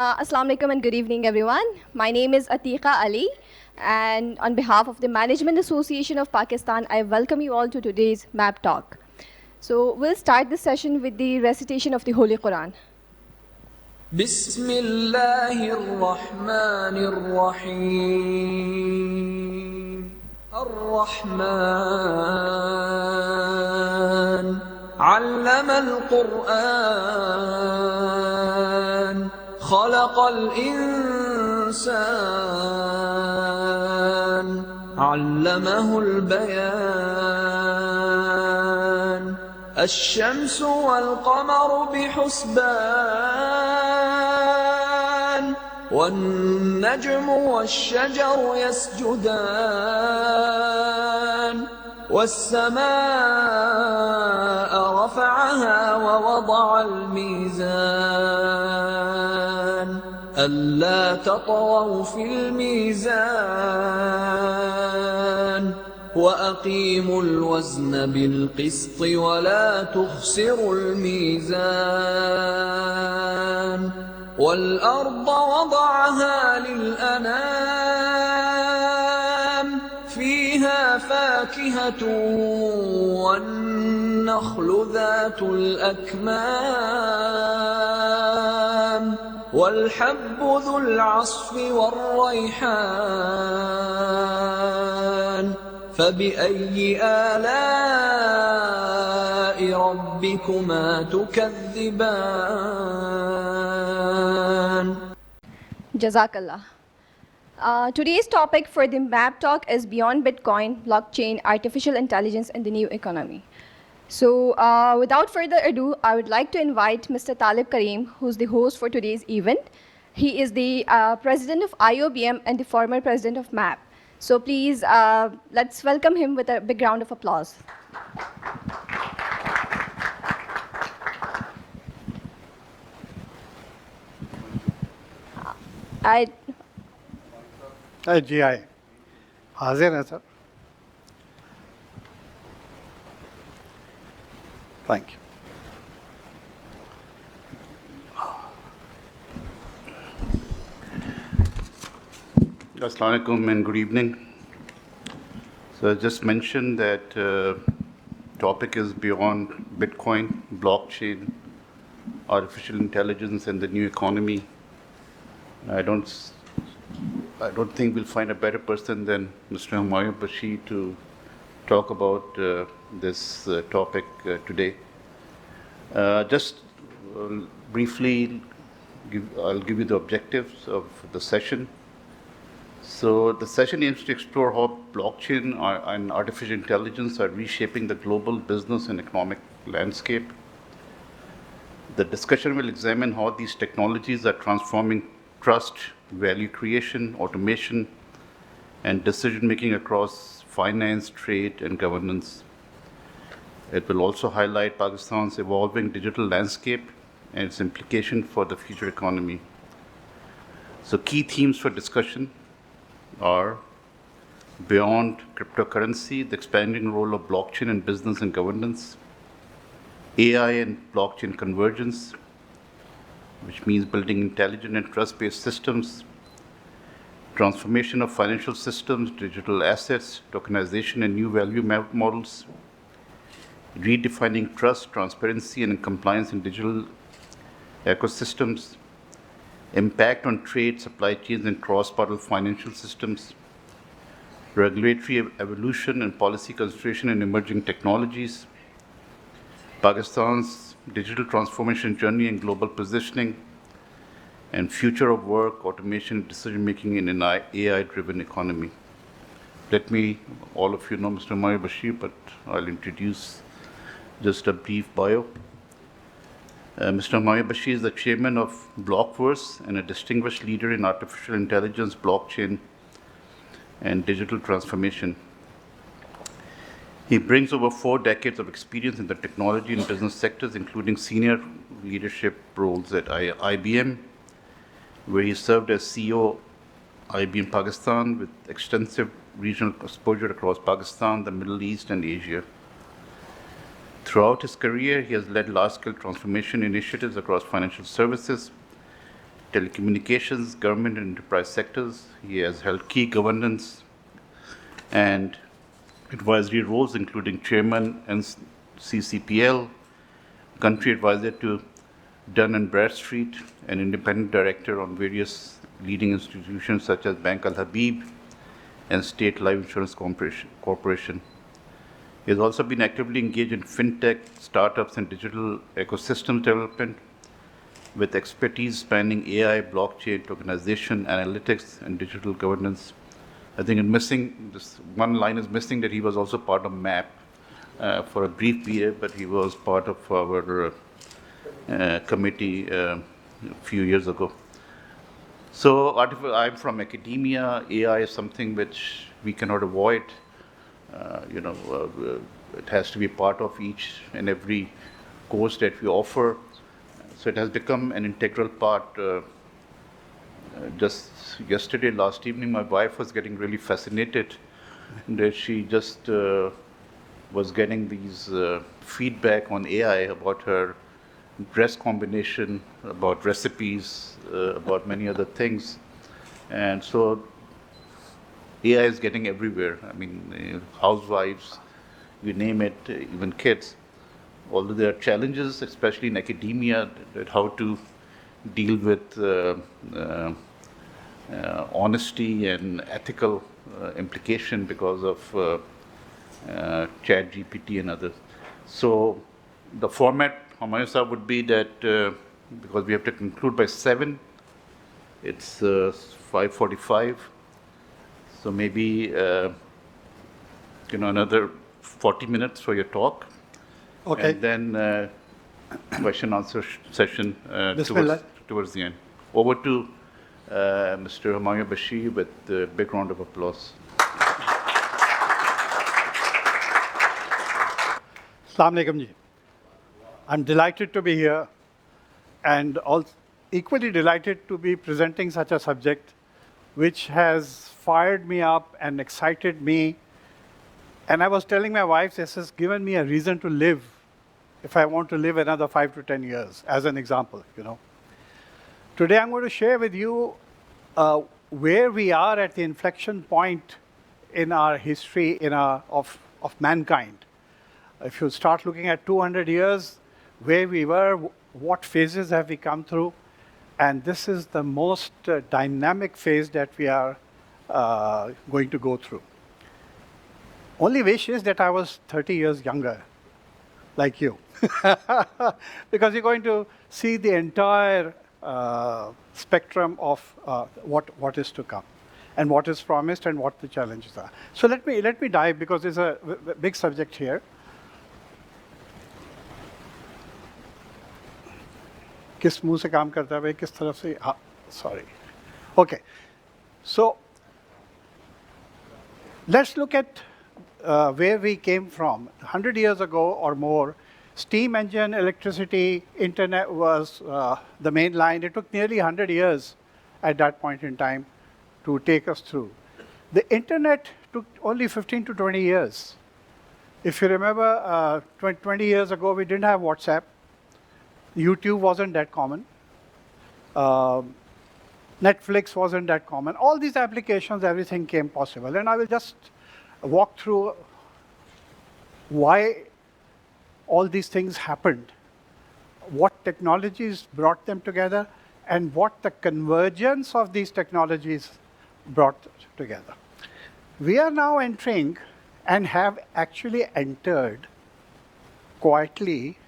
Assalamu alaikum and good evening, everyone. My name is Atiqa Ali, and on behalf of the Management Association of Pakistan, I welcome you all to today's MAP talk. So we'll start this session with the recitation of the Holy Quran. بسم الله الرحمن الرحيم الرحمن علم القرآن خلق الإنسان علمه البيان الشمس والقمر بحسبان والنجم والشجر يسجدان والسماء رفعها ووضع الميزان ألا تطغوا في الميزان وأقيموا الوزن بالقسط ولا تخسروا الميزان والأرض وضعها للأنام فيها فاكهة والنخل ذات الأكمام والحب ذو العصف والريحان فبأي آلاء ربكما تكذبان Jazakallah. Today's topic for the MAP talk is Beyond Bitcoin, Blockchain, Artificial Intelligence and the New Economy. So without further ado, I would like to invite Mr. Talib Karim, who's the host for today's event. He is the president of IOBM and the former president of MAP. So please, let's welcome him with a big round of applause. GI. हाजिर हैं sir. Thank you. Assalamu alaikum and good evening. So I just mentioned that topic is beyond Bitcoin, blockchain, artificial intelligence and the new economy. I don't think we'll find a better person than Mr. Humayun Bashir to talk about this topic today. Just briefly, I'll give you the objectives of the session. So the session aims to explore how blockchain and artificial intelligence are reshaping the global business and economic landscape. The discussion will examine how these technologies are transforming trust, value creation, automation, and decision-making across finance, trade, and governance. It will also highlight Pakistan's evolving digital landscape and its implication for the future economy. So key themes for discussion are beyond cryptocurrency, the expanding role of blockchain in business and governance, AI and blockchain convergence, which means building intelligent and trust-based systems, transformation of financial systems, digital assets, tokenization and new value models, redefining trust, transparency and compliance in digital ecosystems, impact on trade, supply chains and cross-border financial systems, regulatory evolution and policy consideration in emerging technologies, Pakistan's digital transformation journey and global positioning, and future of work, automation, and decision-making in an AI-driven economy. Let me, all of you know Mr. Humayun Bashir, but I'll introduce just a brief bio. Mr. Humayun Bashir is the chairman of Blockverse and a distinguished leader in artificial intelligence, blockchain, and digital transformation. He brings over 4 decades of experience in the technology and business sectors, including senior leadership roles at IBM, where he served as CEO IBM Pakistan with extensive regional exposure across Pakistan, the Middle East, and Asia. Throughout his career, he has led large-scale transformation initiatives across financial services, telecommunications, government and enterprise sectors. He has held key governance and advisory roles, including chairman and CCPL, country advisor to Dun & Bradstreet, and independent director on various leading institutions such as Bank Al-Habib and State Life Insurance Corporation. He has also been actively engaged in fintech, startups, and digital ecosystem development with expertise spanning AI, blockchain, tokenization, analytics, and digital governance. I think this one line is missing, that he was also part of MAP for a brief period, but he was part of our committee a few years ago. So I'm from academia. AI is something which we cannot avoid. It has to be part of each and every course that we offer. So it has become an integral part. Just yesterday, last evening, my wife was getting really fascinated that she just was getting these feedback on AI about her dress combination, about recipes, about many other things. And so AI is getting everywhere. I mean, housewives, you name it, even kids. Although there are challenges, especially in academia, that how to deal with honesty and ethical implication because of ChatGPT and others. So the format, Humayun sir, would be that because we have to conclude by 7, it's 5:45. So maybe another 40 minutes for your talk. Okay. And then question answer session towards the end. Over to Mr. Humayun Bashir with a big round of applause. Assalamu alaikum ji. I'm delighted to be here and also equally delighted to be presenting such a subject which has fired me up and excited me. And I was telling my wife, this has given me a reason to live if I want to live another 5 to 10 years, as an example, Today I'm going to share with you where we are at the inflection point in our history of mankind. If you start looking at 200 years, where we were, what phases have we come through, and this is the most dynamic phase that we are going to go through. Only wish is that I was 30 years younger, like you, because you're going to see the entire spectrum of what is to come, and what is promised, and what the challenges are. So let me dive, because there's a big subject here. किस मुंह से काम करता है भाई, किस तरफ से? Sorry. Okay. So let's look at where we came from. 100 years ago or more, steam engine, electricity, internet was the main line. It took nearly 100 years at that point in time to take us through. The internet took only 15 to 20 years. If you remember, 20 years ago, we didn't have WhatsApp. YouTube wasn't that common. Netflix wasn't that common. All these applications, everything came possible. And I will just walk through why all these things happened, what technologies brought them together, and what the convergence of these technologies brought together. We are now entering and have actually entered quietly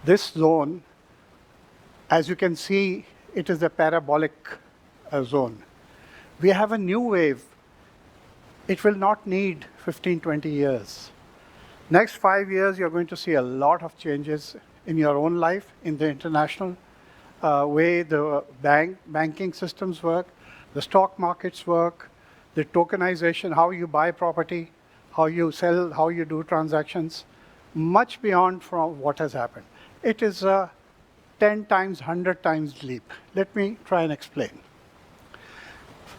this zone. As you can see, it is a parabolic zone. We have a new wave. It will not need 15, 20 years. Next 5 years, you're going to see a lot of changes in your own life, in the international way the banking systems work, the stock markets work, the tokenization, how you buy property, how you sell, how you do transactions, much beyond from what has happened. It is a 10 times, 100 times leap. Let me try and explain.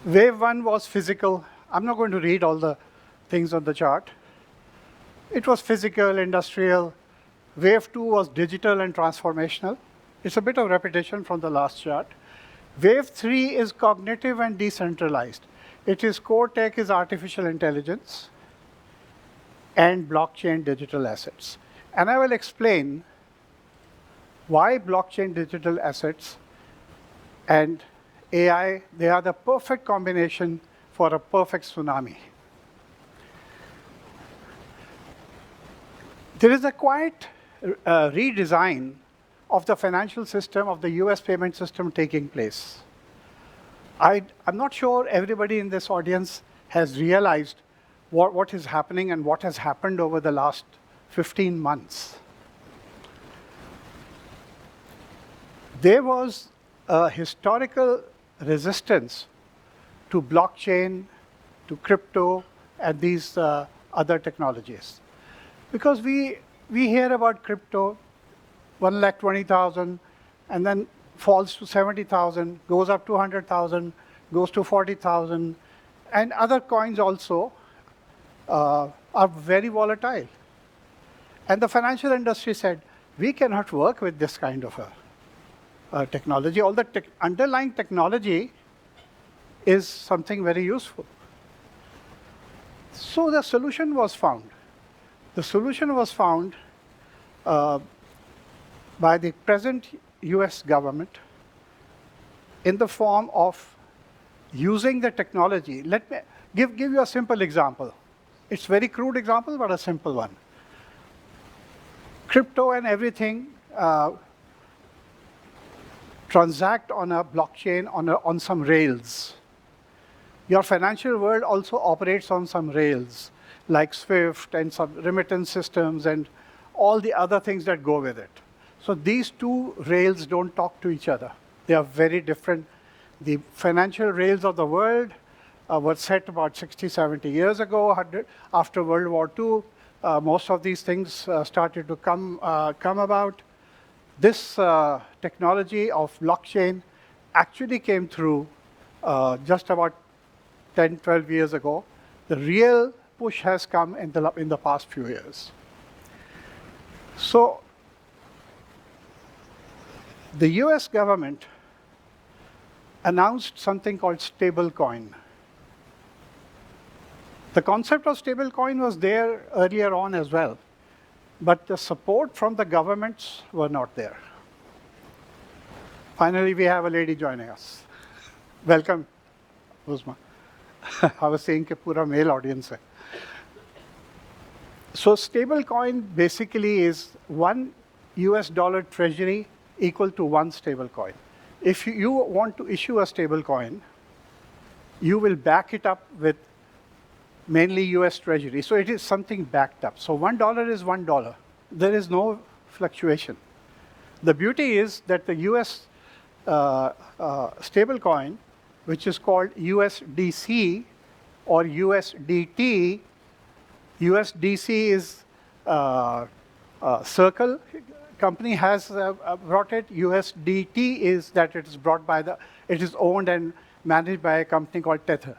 Wave 1 was physical. I'm not going to read all the things on the chart. It was physical, industrial. Wave 2 was digital and transformational. It's a bit of repetition from the last chart. Wave 3 is cognitive and decentralized. It is core tech is artificial intelligence and blockchain digital assets. And I will explain why blockchain digital assets and AI, they are the perfect combination for a perfect tsunami. There is a quiet redesign of the financial system, of the US payment system taking place. I'm not sure everybody in this audience has realized what is happening and what has happened over the last 15 months. There was a historical resistance to blockchain, to crypto, and these other technologies. Because we hear about crypto, 1,20,000, and then falls to 70,000, goes up to 100,000, goes to 40,000, and other coins also are very volatile. And the financial industry said, we cannot work with this kind of a technology. All the underlying technology is something very useful. So the solution was found. The solution was found by the present US government in the form of using the technology. Let me give you a simple example. It's a very crude example, but a simple one. Crypto and everything transact on a blockchain, on some rails. Your financial world also operates on some rails, like SWIFT and some remittance systems and all the other things that go with it. So these two rails don't talk to each other. They are very different. The financial rails of the world were set about 60, 70 years ago. After World War II, most of these things started to come about. This technology of blockchain actually came through just about 10, 12 years ago. The real push has come in the past few years. So the US government announced something called stablecoin. The concept of stablecoin was there earlier on as well, but the support from the governments were not there. Finally, we have a lady joining us. Welcome, Uzma. I was saying कि पूरा male audience है. So stablecoin basically is one US dollar treasury equal to one stablecoin. If you want to issue a stablecoin, you will back it up with mainly US treasury. So it is something backed up. So $1 is $1. There is no fluctuation. The beauty is that the US stablecoin, which is called USDC or USDT, USDC is Circle company has brought it. USDT is that it is brought by it is owned and managed by a company called Tether.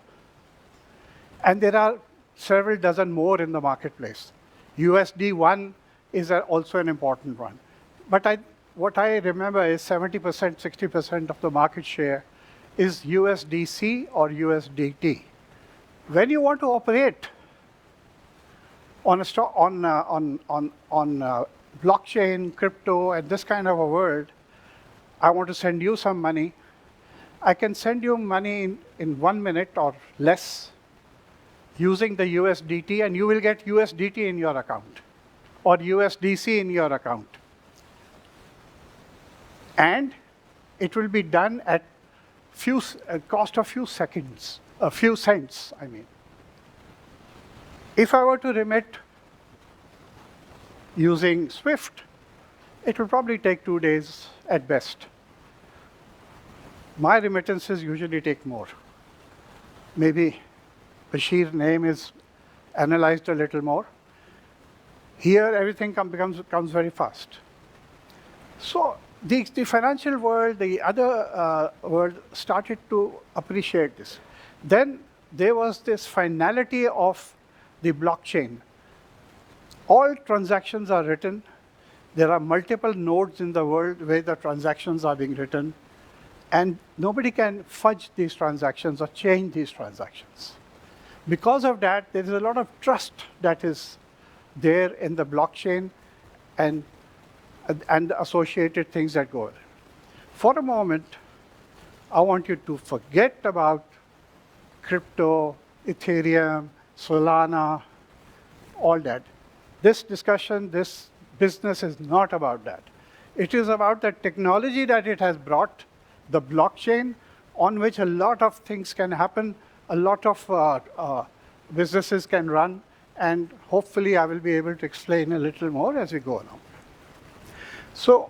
And there are several dozen more in the marketplace. USD1 is also an important one. But what I remember is 70%, 60% of the market share is USDC or USDT. When you want to operate on blockchain, crypto, and this kind of a world, I want to send you some money. I can send you money in 1 minute or less using the USDT, and you will get USDT in your account or USDC in your account. And it will be done at cost of few seconds, a few cents, I mean. If I were to remit using SWIFT, it will probably take 2 days at best. My remittances usually take more. Maybe Bashir's name is analyzed a little more. Here, everything comes very fast. So the financial world, the other world started to appreciate this. Then there was this finality of the blockchain. All transactions are written. There are multiple nodes in the world where the transactions are being written, and nobody can fudge these transactions or change these transactions. Because of that, there is a lot of trust that is there in the blockchain and the associated things that go with it. For a moment, I want you to forget about crypto, Ethereum, Solana, all that. This discussion, this business is not about that. It is about the technology that it has brought, the blockchain, on which a lot of things can happen, a lot of businesses can run, and hopefully I will be able to explain a little more as we go along. So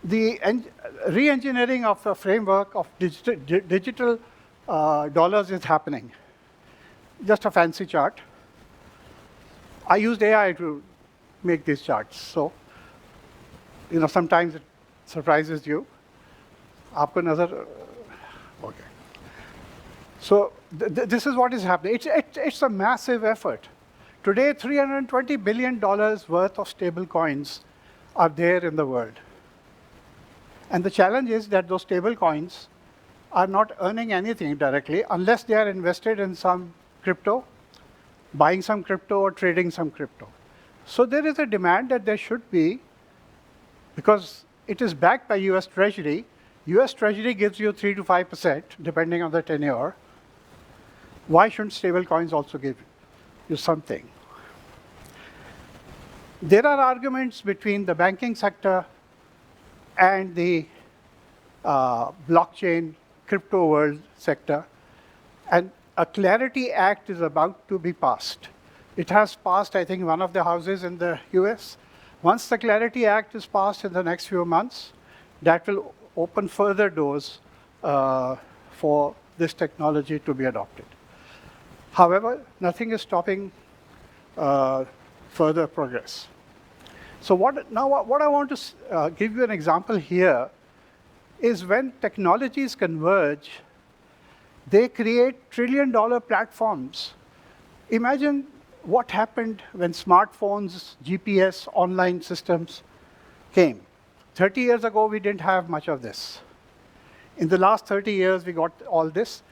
the re-engineering of the framework of digital dollars is happening. Just a fancy chart. I used AI to make these charts. So, sometimes it surprises you. Aapko nazar, okay. So this is what is happening. It's a massive effort. Today, $320 billion worth of stable coins are there in the world. And the challenge is that those stable coins are not earning anything directly unless they are invested in some crypto, buying some crypto or trading some crypto. So there is a demand that there should be, because it is backed by US Treasury. US Treasury gives you 3 to 5%, depending on the tenure. Why shouldn't stable coins also give you something? There are arguments between the banking sector and the blockchain crypto world sector, and a Clarity Act is about to be passed. It has passed, I think, one of the houses in the US. Once the Clarity Act is passed in the next few months, that will open further doors for this technology to be adopted. However, nothing is stopping further progress. So what I want to give you an example here is when technologies converge, they create trillion-dollar platforms. Imagine what happened when smartphones, GPS, online systems came. 30 years ago, we didn't have much of this. In the last 30 years, we got all this,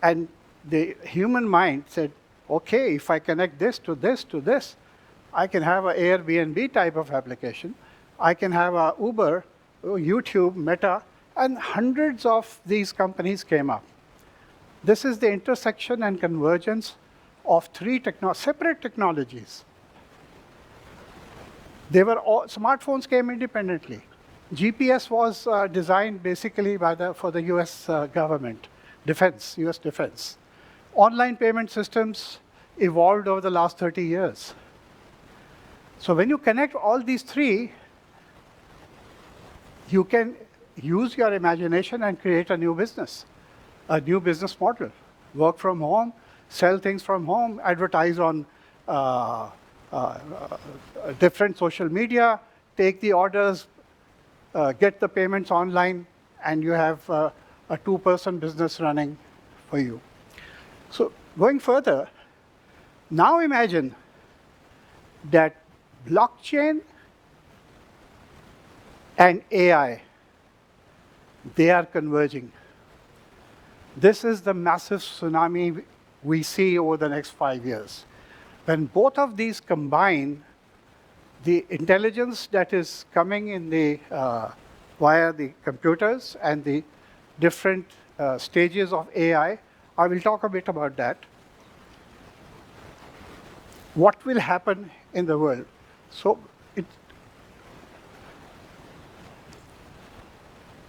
and the human mind said, okay, if I connect this to this to this, I can have an Airbnb type of application. I can have a Uber, YouTube, Meta, and hundreds of these companies came up. This is the intersection and convergence of three separate technologies. They were smartphones came independently. GPS was designed basically for the US government, defense, US defense. Online payment systems evolved over the last 30 years. So when you connect all these three, you can use your imagination and create a new business model. Work from home, sell things from home, advertise on different social media, take the orders, get the payments online, and you have a two-person business running for you. So going further, now imagine that blockchain and AI, they are converging. This is the massive tsunami we see over the next 5 years. When both of these combine, the intelligence that is coming in via the computers and the different stages of AI, I will talk a bit about that. What will happen in the world? So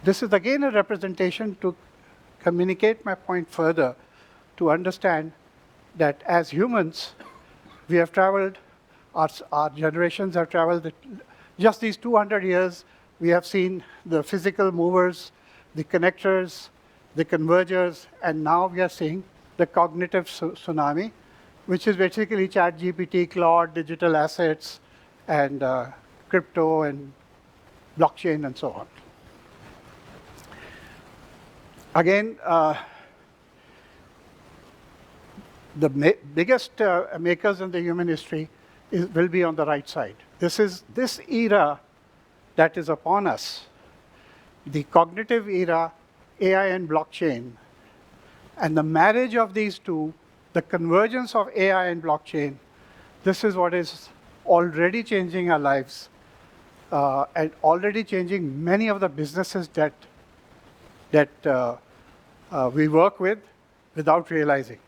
this is again a representation to communicate my point further, to understand that as humans, we have traveled, our generations have traveled, just these 200 years, we have seen the physical movers, the connectors, the convergers, and now we are seeing the cognitive tsunami, which is basically ChatGPT, Claude, digital assets, and crypto and blockchain and so on. Again, the biggest makers in the human history will be on the right side. This era that is upon us, the cognitive era, AI and blockchain, and the marriage of these two, the convergence of AI and blockchain, this is what is already changing our lives and already changing many of the businesses that we work with without realizing.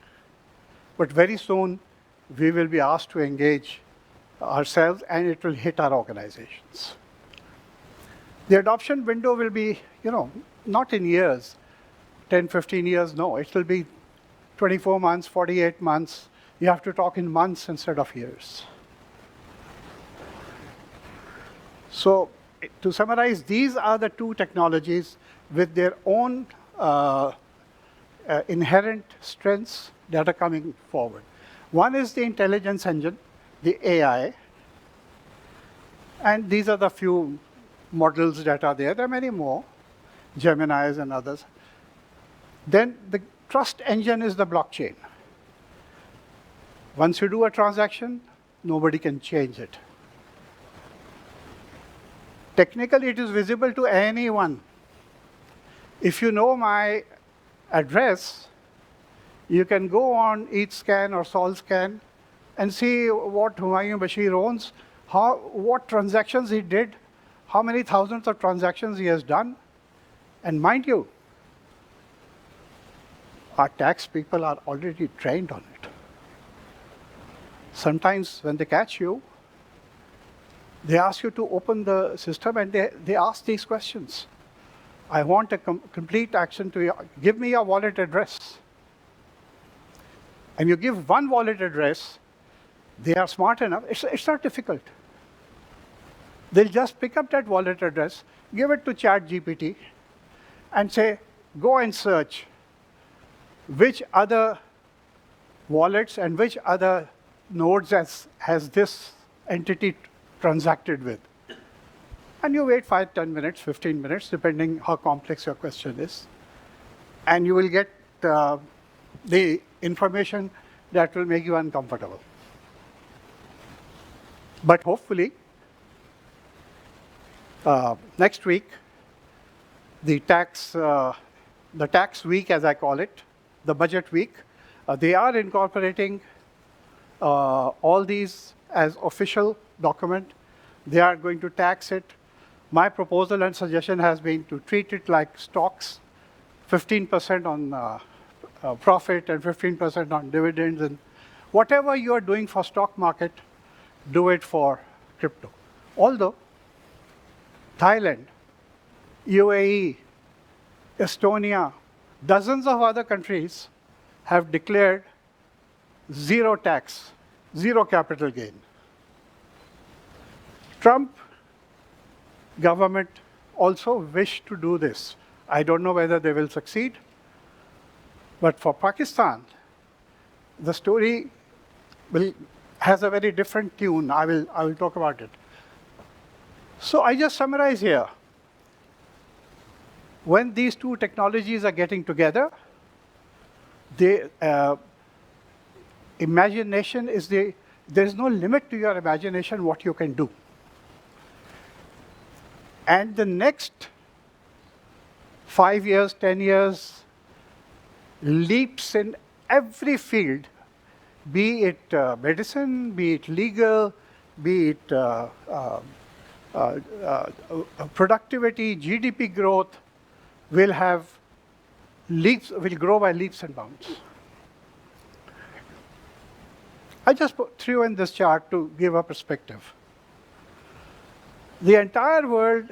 But very soon, we will be asked to engage ourselves, and it will hit our organizations. The adoption window will be, not in years, 10, 15 years, no. It will be 24 months, 48 months. You have to talk in months instead of years. So to summarize, these are the two technologies with their own inherent strengths that are coming forward. One is the intelligence engine, the AI, and these are the few models that are there. There are many more, Geminis and others. Then the trust engine is the blockchain. Once you do a transaction, nobody can change it. Technically, it is visible to anyone. If you know my address, you can go on 𝐀𝐝𝐯𝐚 or SolScan and see what Humayun Bashir owns, what transactions he did, how many thousands of transactions he has done. And mind you, our tax people are already trained on it. Sometimes when they catch you, they ask you to open the system and they ask these questions. I want a complete action to give me your wallet address. And you give one wallet address, they are smart enough, it's not difficult. They'll just pick up that wallet address, give it to ChatGPT, and say, go and search which other wallets and which other nodes has this entity transacted with. And you wait 5, 10 minutes, 15 minutes, depending how complex your question is. And you will get the information that will make you uncomfortable. But hopefully, next week, the tax week, as I call it, the budget week, they are incorporating all these as official document. They are going to tax it. My proposal and suggestion has been to treat it like stocks, 15% on profit and 15% on dividends. And whatever you are doing for stock market, do it for crypto. Although Thailand, UAE, Estonia, dozens of other countries have declared zero tax, zero capital gain. Trump government also wish to do this. I don't know whether they will succeed, but for Pakistan, the story has a very different tune. I will talk about it. So I just summarize here. When these two technologies are getting together, imagination is there's no limit to your imagination what you can do. And the next 5 years, 10 years, leaps in every field, be it medicine, be it legal, be it productivity, GDP growth, will grow by leaps and bounds. I just threw in this chart to give a perspective. The entire world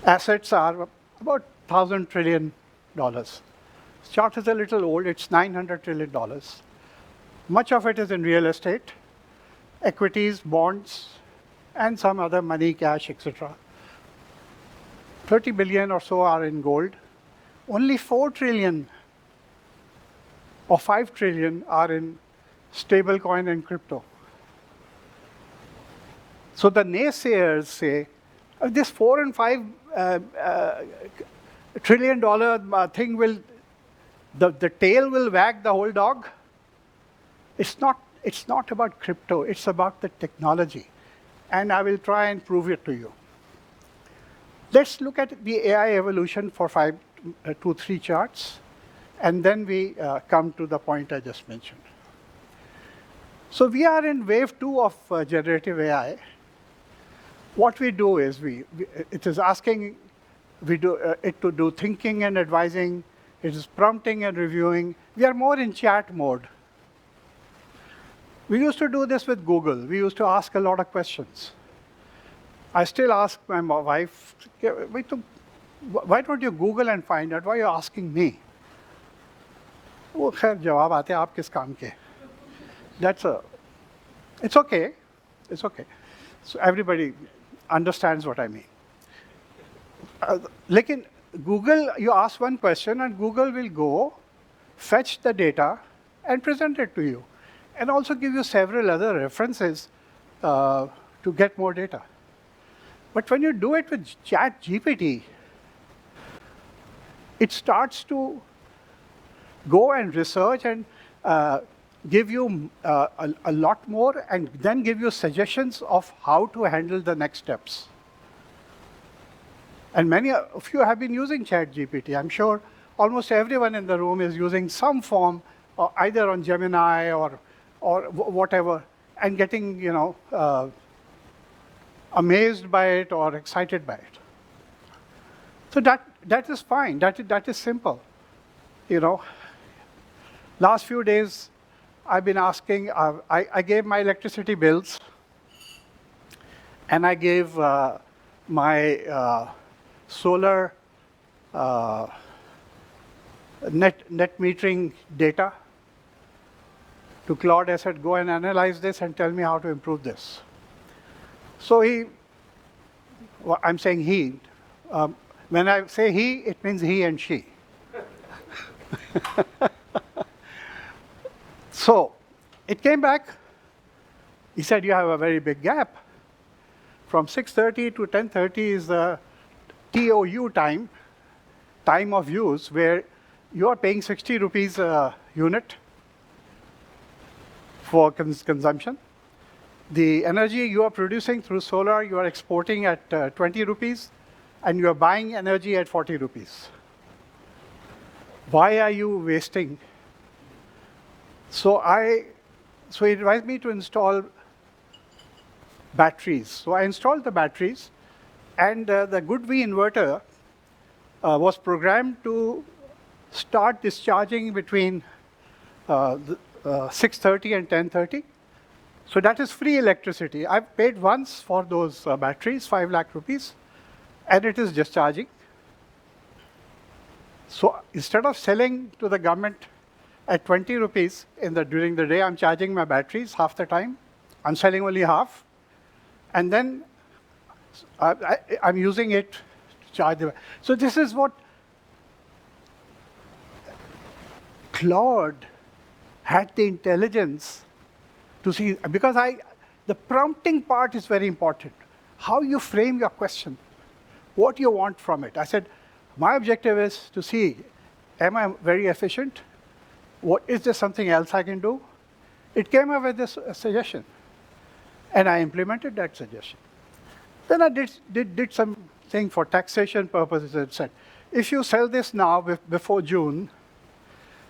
assets are about $1,000 trillion. This chart is a little old, it's $900 trillion. Much of it is in real estate, equities, bonds, and some other money, cash, etc. 30 billion or so are in gold. Only 4 trillion or 5 trillion are in stablecoin and crypto. So the naysayers say, this $4 and $5 trillion thing the tail will wag the whole dog. It's not It's not about crypto, it's about the technology. And I will try and prove it to you. Let's look at the AI evolution for 3 charts, and then we come to the point I just mentioned. So we are in wave 2 of generative AI. What we do is it is asking it to do thinking and advising. It is prompting and reviewing. We are more in chat mode. We used to do this with Google. We used to ask a lot of questions. I still ask my wife, why don't you Google and find out? Why are you asking me? वो खैर जवाब आते हैं आप किस काम के? It's okay. It's okay. So everybody understands what I mean. Lekin Google, you ask one question and Google will go, fetch the data and present it to you. And also give you several other references to get more data. But when you do it with ChatGPT, it starts to go and research and give you a lot more and then give you suggestions of how to handle the next steps. And many of you have been using ChatGPT. I'm sure almost everyone in the room is using some form, either on Gemini or whatever, and getting amazed by it or excited by it. So that is fine. That is simple. Last few days, I've been asking. I gave my electricity bills, and I gave my solar net metering data to Claude. I said, go and analyze this and tell me how to improve this. So I'm saying he. When I say he, it means he and she. So it came back. He said, you have a very big gap. From 6:30 to 10:30 is the TOU time of use, where you are paying 60 rupees a unit for consumption. The energy you are producing through solar, you are exporting at 20 rupees, and you are buying energy at 40 rupees. Why are you wasting? So he advised me to install batteries. So I installed the batteries, and the GoodV inverter was programmed to start discharging between 6:30 and 10:30. So that is free electricity. I've paid once for those batteries, 5 lakh rupees, and it is discharging. So instead of selling to the government at 20 rupees during the day, I'm charging my batteries half the time. I'm selling only half. And then I'm using it to charge the. So this is what Claude had the intelligence to see, because the prompting part is very important. How you frame your question, what you want from it. I said, my objective is to see, am I very efficient? Is there something else I can do? It came up with this suggestion, and I implemented that suggestion. Then I did something for taxation purposes. It said, if you sell this now before June,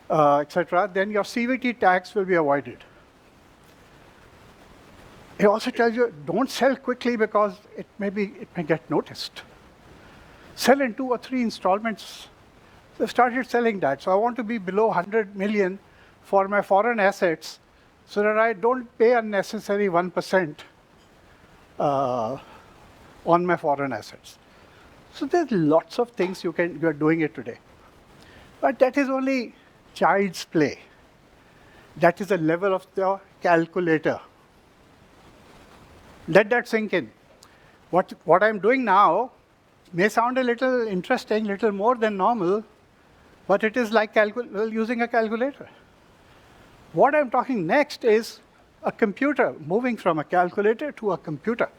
etc., then your CVT tax will be avoided. It also tells you, don't sell quickly because it may get noticed. Sell in 2 or 3 installments. So I started selling that. So I want to be below 100 million for my foreign assets so that I don't pay unnecessary 1% on my foreign assets. So there's lots of things you are doing it today. But that is only child's play. That is the level of the calculator. Let that sink in. What I'm doing now may sound a little interesting, little more than normal, but it is like using a calculator. What I'm talking next is a computer, moving from a calculator to a computer.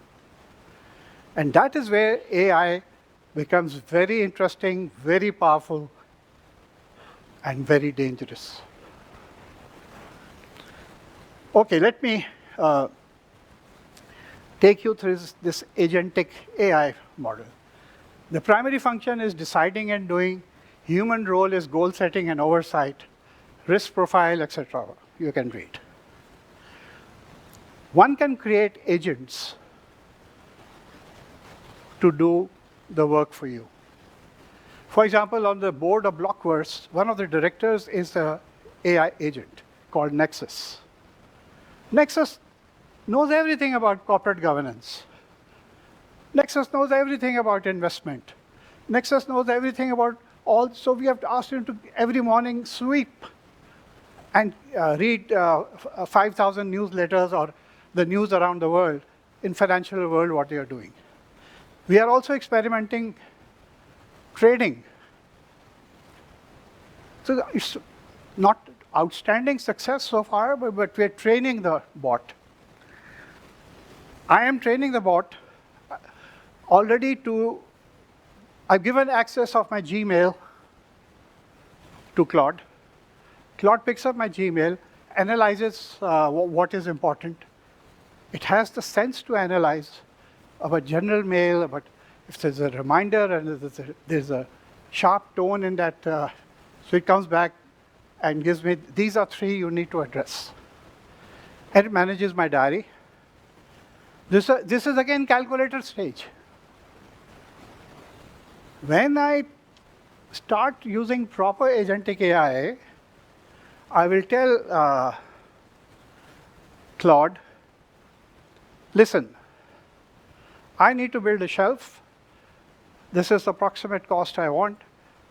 And that is where AI becomes very interesting, very powerful, and very dangerous. Okay, let me take you through this agentic AI model. The primary function is deciding and doing. Human role is goal setting and oversight, risk profile, etc. You can read. One can create agents to do the work for you. For example, on the board of Blockverse, one of the directors is an AI agent called Nexus. Nexus knows everything about corporate governance. Nexus knows everything about investment. Nexus knows everything about all, so we have to ask him to every morning sweep and read 5,000 newsletters or the news around the world, in financial world, what they are doing. We are also experimenting trading. So it's not outstanding success so far, but we're training the bot. I am training the bot already to, I've given access of my Gmail to Claude. Claude picks up my Gmail, analyzes what is important. It has the sense to analyze about general mail, about if there's a reminder and there's a sharp tone in that, so it comes back and gives me, these are 3 you need to address. And it manages my diary. This is again calculator stage. When I start using proper agentic AI, I will tell Claude, listen, I need to build a shelf. This is the approximate cost I want.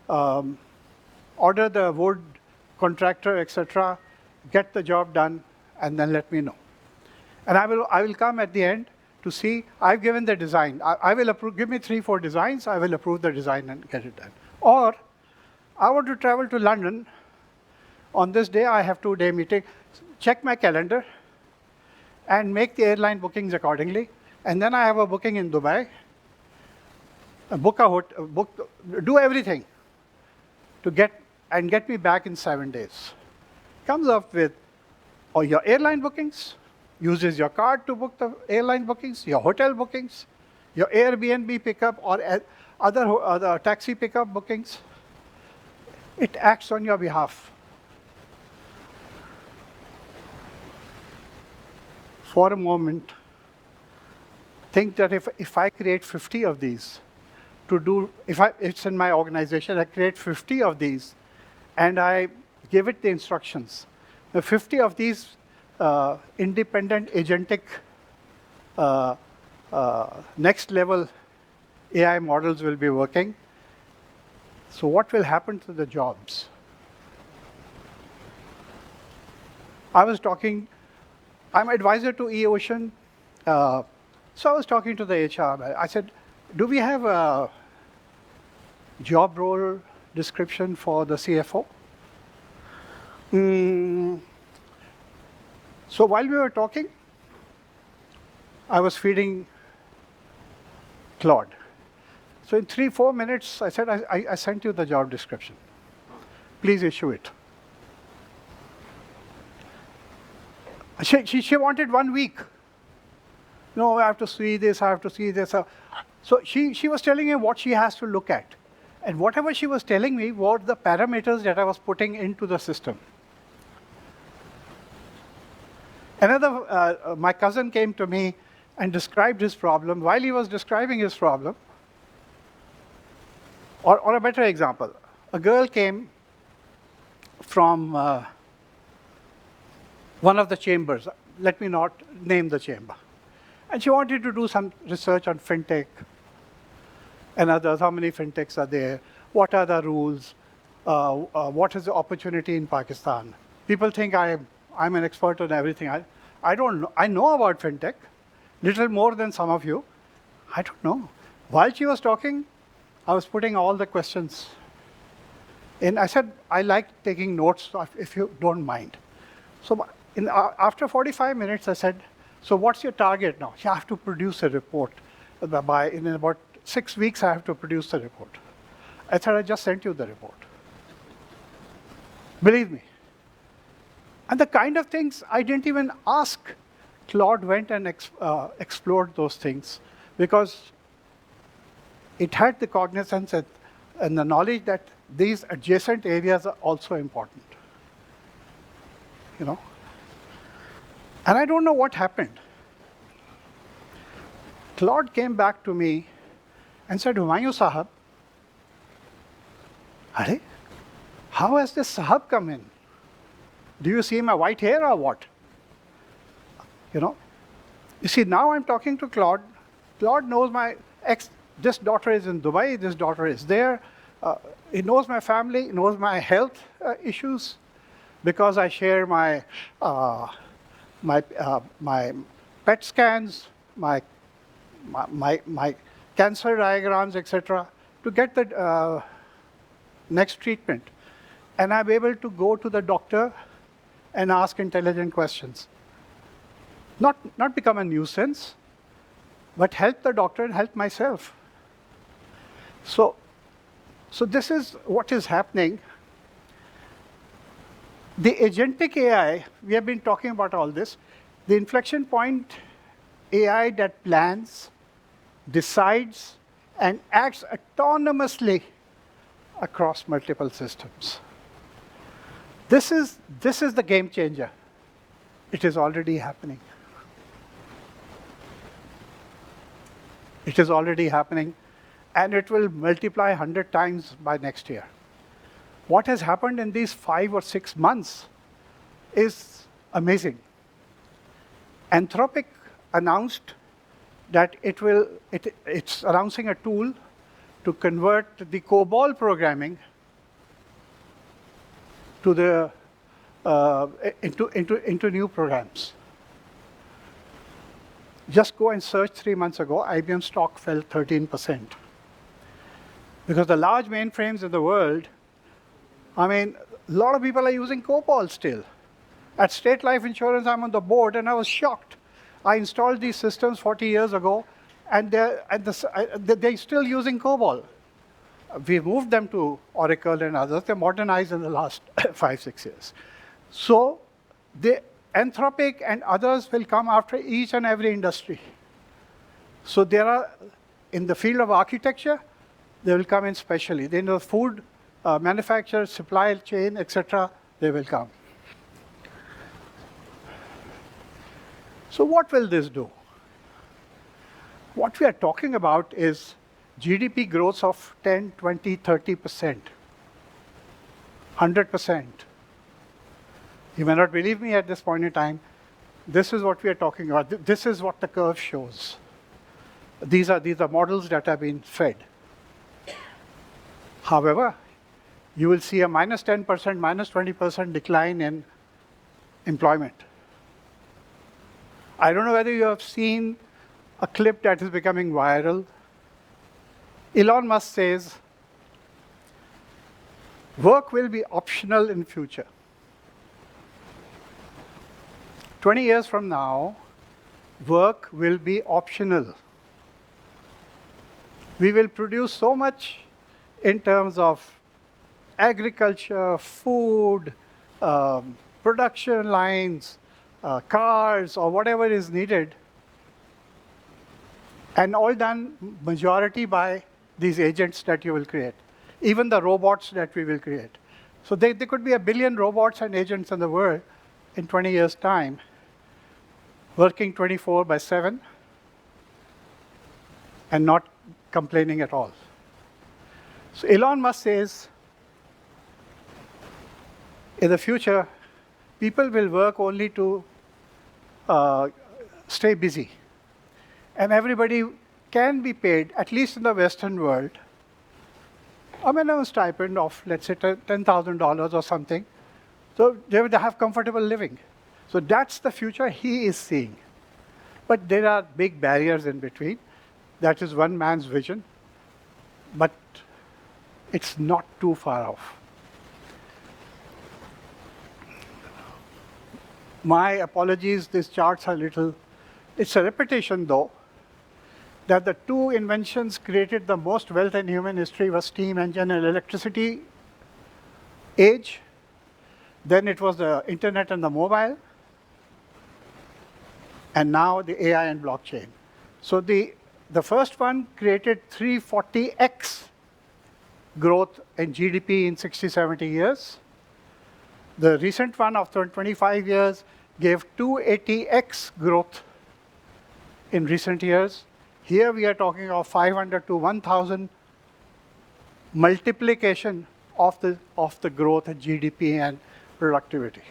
Order the wood, contractor, etc. Get the job done, and then let me know. And I will come at the end to see, I've given the design. I will approve, give me 3-4 designs, I will approve the design and get it done. Or, I want to travel to London. On this day, I have 2-day meeting. Check my calendar and make the airline bookings accordingly. And then I have a booking in Dubai. Book a hotel, do everything to get me back in 7 days. Comes up with your airline bookings, uses your card to book the airline bookings, your hotel bookings, your Airbnb pickup or other taxi pickup bookings. It acts on your behalf. For a moment, think that if I create 50 of these, to do, it's in my organization, I create 50 of these, and I give it the instructions. The 50 of these independent agentic next level AI models will be working. So what will happen to the jobs? I was talking, I'm advisor to 𝐀𝐝𝐲𝐶. So I was talking to the HR. I said, do we have a job role description for the CFO? So while we were talking, I was feeding Claude. So in 3-4 minutes, I said, I sent you the job description. Please issue it. She wanted 1 week. No, I have to see this, I have to see this. So she was telling me what she has to look at. And whatever she was telling me were the parameters that I was putting into the system. My cousin came to me and described his problem. While he was describing his problem, or a better example, a girl came from one of the chambers. Let me not name the chamber. And she wanted to do some research on fintech and others. How many fintechs are there? What are the rules? What is the opportunity in Pakistan? People think I'm an expert on everything. I don't know. I know about fintech, little more than some of you. I don't know. While she was talking, I was putting all the questions in. I said, I like taking notes if you don't mind. So after 45 minutes, I said, so what's your target now? You have to produce a report. In about 6 weeks, I have to produce a report. I said, I just sent you the report. Believe me. And the kind of things I didn't even ask, Claude went and explored those things because it had the cognizance and the knowledge that these adjacent areas are also important. You know? And I don't know what happened. Claude came back to me and said, Humayun Sahab, Are, how has this Sahab come in? Do you see my white hair or what? You know? You see, now I'm talking to Claude. Claude knows my this daughter is in Dubai, this daughter is there. He knows my family, he knows my health issues because I share my PET scans, my cancer diagrams, etc., to get the next treatment. And I'm able to go to the doctor and ask intelligent questions. Not become a nuisance, but help the doctor and help myself. So this is what is happening. The agentic AI, we have been talking about all this. The inflection point AI that plans, decides, and acts autonomously across multiple systems. This is the game changer. It is already happening. It is already happening, and it will multiply 100 times by next year. What has happened in these 5 or 6 months is amazing. Anthropic announced that it's announcing a tool to convert the COBOL programming to the into new programs. Just go and search 3 months ago, IBM stock fell 13%. Because the large mainframes in the world, I mean, a lot of people are using COBOL still. At State Life Insurance, I'm on the board, and I was shocked. I installed these systems 40 years ago, and they're still using COBOL. We moved them to Oracle and others. They modernized in the last 5, 6 years. So the Anthropic and others will come after each and every industry. So there are, in the field of architecture, they will come in specially. They know food, manufacture, supply chain, etc., they will come. So what will this do? What we are talking about is GDP growth of 10, 20, 30%, 100%. You may not believe me at this point in time. This is what we are talking about. This is what the curve shows. These are models that have been fed. However, you will see a minus 10%, minus 20% decline in employment. I don't know whether you have seen a clip that is becoming viral. Elon Musk says, work will be optional in future. 20 years from now, work will be optional. We will produce so much in terms of agriculture, food, production lines, cars, or whatever is needed, and all done majority by these agents that you will create, even the robots that we will create. So there could be 1 billion robots and agents in the world in 20 years' time, working 24/7 and not complaining at all. So Elon Musk says, in the future, people will work only to stay busy. And everybody can be paid, at least in the Western world, a minimum stipend of, let's say, $10,000 or something. So they would have comfortable living. So that's the future he is seeing. But there are big barriers in between. That is one man's vision. But it's not too far off. My apologies, these charts are little, it's a repetition though, that the two inventions created the most wealth in human history was steam engine and electricity age. Then it was the internet and the mobile. And now the AI and blockchain. So the first one created 340x growth in GDP in 60, 70 years. The recent one after 25 years gave 280x growth in recent years. Here we are talking of 500 to 1,000 multiplication of the growth in GDP and productivity.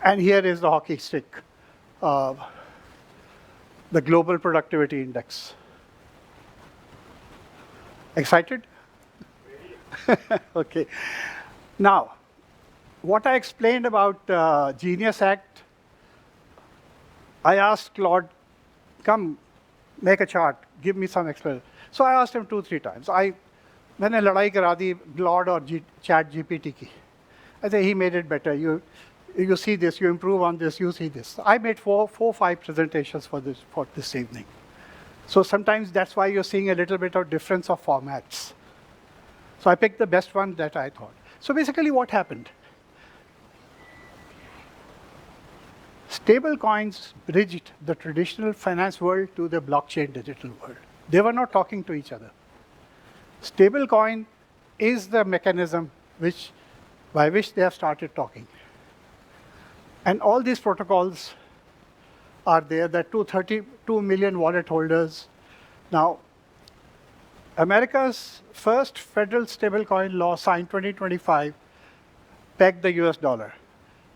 And here is the hockey stick, the Global Productivity Index. Excited? Okay. Now, what I explained about Genius Act, I asked Claude, come make a chart, give me some explanation. So I asked him 2-3 times. मैंने लड़ाई करा दी Claude और Chat GPT की. I said, he made it better. You see this, you improve on this, you see this. I made 4-5 presentations for this evening. So sometimes that's why you're seeing a little bit of difference of formats. So I picked the best one that I thought. So basically what happened? Stable coins bridged the traditional finance world to the blockchain digital world. They were not talking to each other. Stable coin is the mechanism by which they have started talking. And all these protocols are there. There are 232 million wallet holders. Now, America's first federal stablecoin law signed 2025 pegged the US dollar.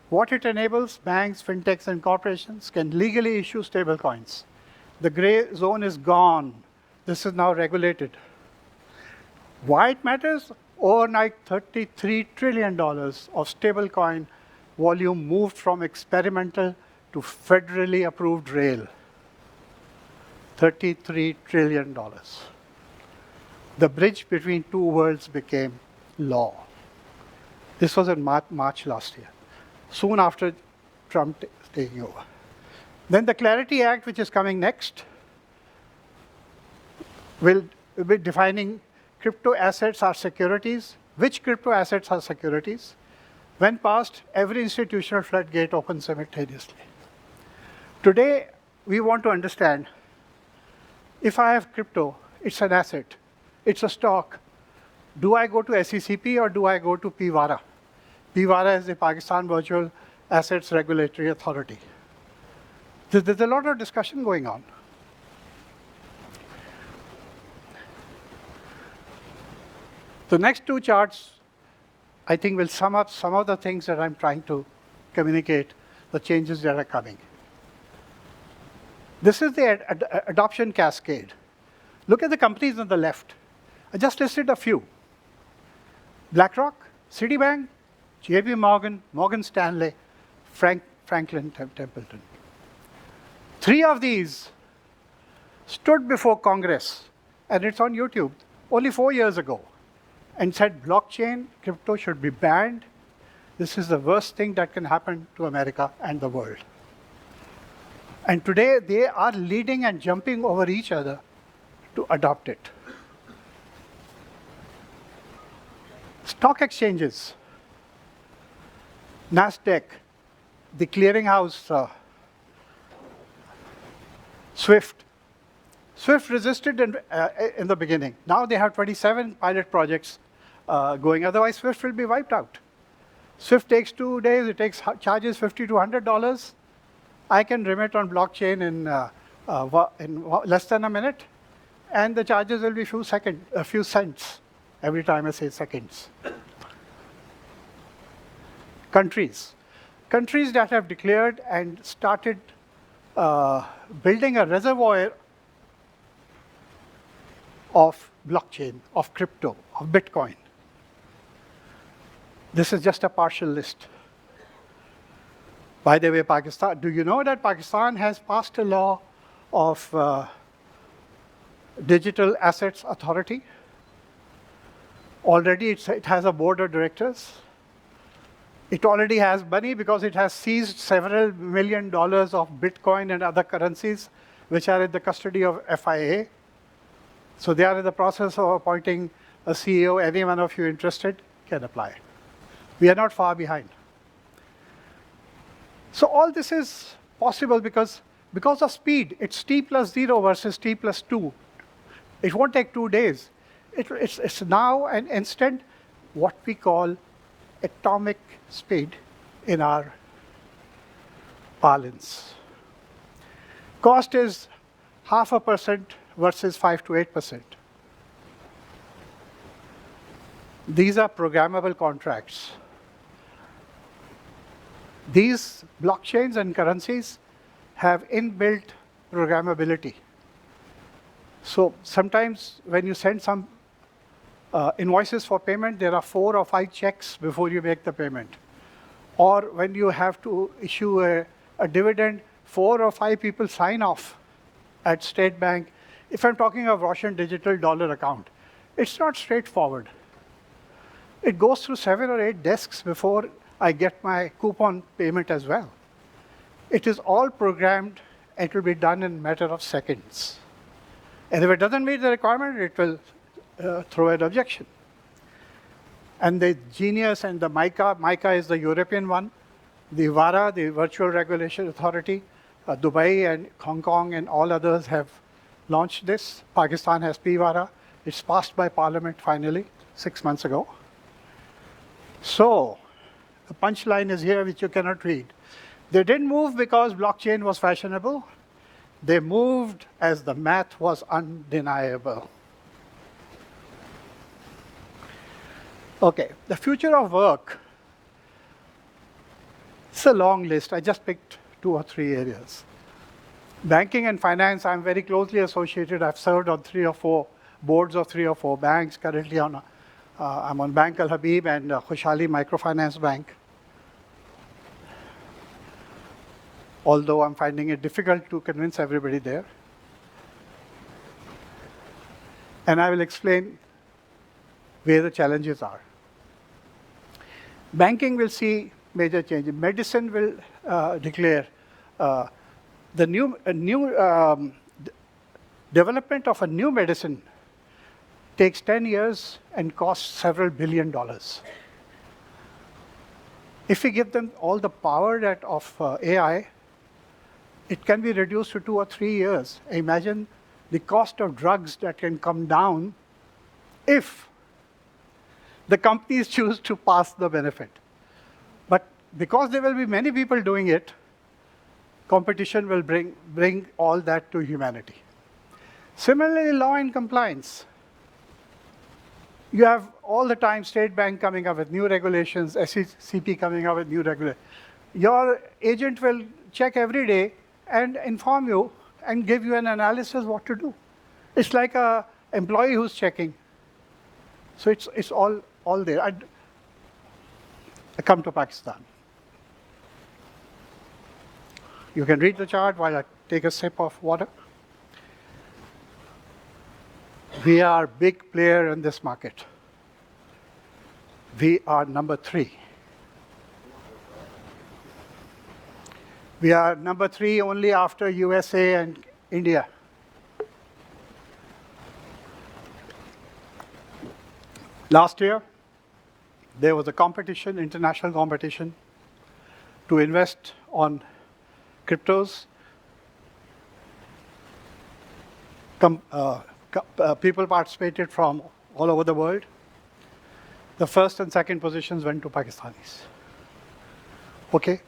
What it enables, banks, fintechs, and corporations can legally issue stablecoins. The gray zone is gone. This is now regulated. Why it matters? Overnight, $33 trillion of stablecoin volume moved from experimental to federally approved rail. $33 trillion. The bridge between two worlds became law. This was in March last year, soon after Trump taking over. Then the Clarity Act, which is coming next, will be defining crypto assets are securities. Which crypto assets are securities? When passed, every institutional floodgate opens simultaneously. Today, we want to understand, if I have crypto, it's an asset, it's a stock. Do I go to SECP or do I go to PVARA? PVARA is the Pakistan Virtual Assets Regulatory Authority. There's a lot of discussion going on. The next two charts, I think, will sum up some of the things that I'm trying to communicate, the changes that are coming. This is the adoption cascade. Look at the companies on the left. I just listed a few. BlackRock, Citibank, JP Morgan, Morgan Stanley, Franklin Templeton. 3 of these stood before Congress, and it's on YouTube, only 4 years ago, and said blockchain, crypto should be banned. This is the worst thing that can happen to America and the world. And today, they are leading and jumping over each other to adopt it. Stock exchanges, NASDAQ, the clearinghouse, SWIFT. SWIFT resisted in the beginning. Now they have 27 pilot projects going. Otherwise, SWIFT will be wiped out. SWIFT takes 2 days. It charges $50 to $100. I can remit on blockchain in less than a minute, and the charges will be a few cents every time I say seconds. Countries that have declared and started building a reservoir of blockchain, of crypto, of Bitcoin. This is just a partial list. By the way, Pakistan, do you know that Pakistan has passed a law of Digital Assets Authority? Already it has a board of directors. It already has money because it has seized several $1 million of Bitcoin and other currencies which are in the custody of FIA. So they are in the process of appointing a CEO. Any one of you interested can apply. We are not far behind. So all this is possible because of speed. It's t plus 0 versus t plus 2. It won't take 2 days. It's now an instant, what we call atomic speed in our parlance. Cost is 0.5% versus 5 to 8%. These are programmable contracts. These blockchains and currencies have inbuilt programmability. So sometimes when you send some invoices for payment, there are 4 or 5 checks before you make the payment. Or when you have to issue a dividend, 4 or 5 people sign off at State Bank. If I'm talking of Russian digital dollar account, it's not straightforward. It goes through 7 or 8 desks before I get my coupon payment as well. It is all programmed. It will be done in a matter of seconds. And if it doesn't meet the requirement, it will throw an objection. And the Genius and the MiCA is the European one. The VARA, the Virtual Regulation Authority, Dubai and Hong Kong and all others have launched this. Pakistan has PVARA. It's passed by Parliament finally, 6 months ago. So, the punchline is here, which you cannot read. They didn't move because blockchain was fashionable. They moved as the math was undeniable. Okay, the future of work. It's a long list. I just picked 2 or 3 areas. Banking and finance, I'm very closely associated. I've served on 3 or 4 boards of 3 or 4 banks. Currently, I'm on Bank Al-Habib and 𝐂𝐲𝐜𝐴 Microfinance Bank. Although I'm finding it difficult to convince everybody there. And I will explain where the challenges are. Banking will see major changes. Medicine will declare the development of a new medicine takes 10 years and costs several $billion. If we give them all the power of AI, it can be reduced to 2 or 3 years. Imagine the cost of drugs that can come down if the companies choose to pass the benefit. But because there will be many people doing it, competition will bring all that to humanity. Similarly, law and compliance. You have all the time State Bank coming up with new regulations, SECP coming up with new regulations. Your agent will check every day and inform you and give you an analysis what to do. It's like an employee who's checking. So it's all there. I come to Pakistan. You can read the chart while I take a sip of water. We are a big player in this market. We are number 3. We are number 3 only after USA and India. Last year, there was a competition, international competition, to invest on cryptos. People participated from all over the world. The first and second positions went to Pakistanis. Okay?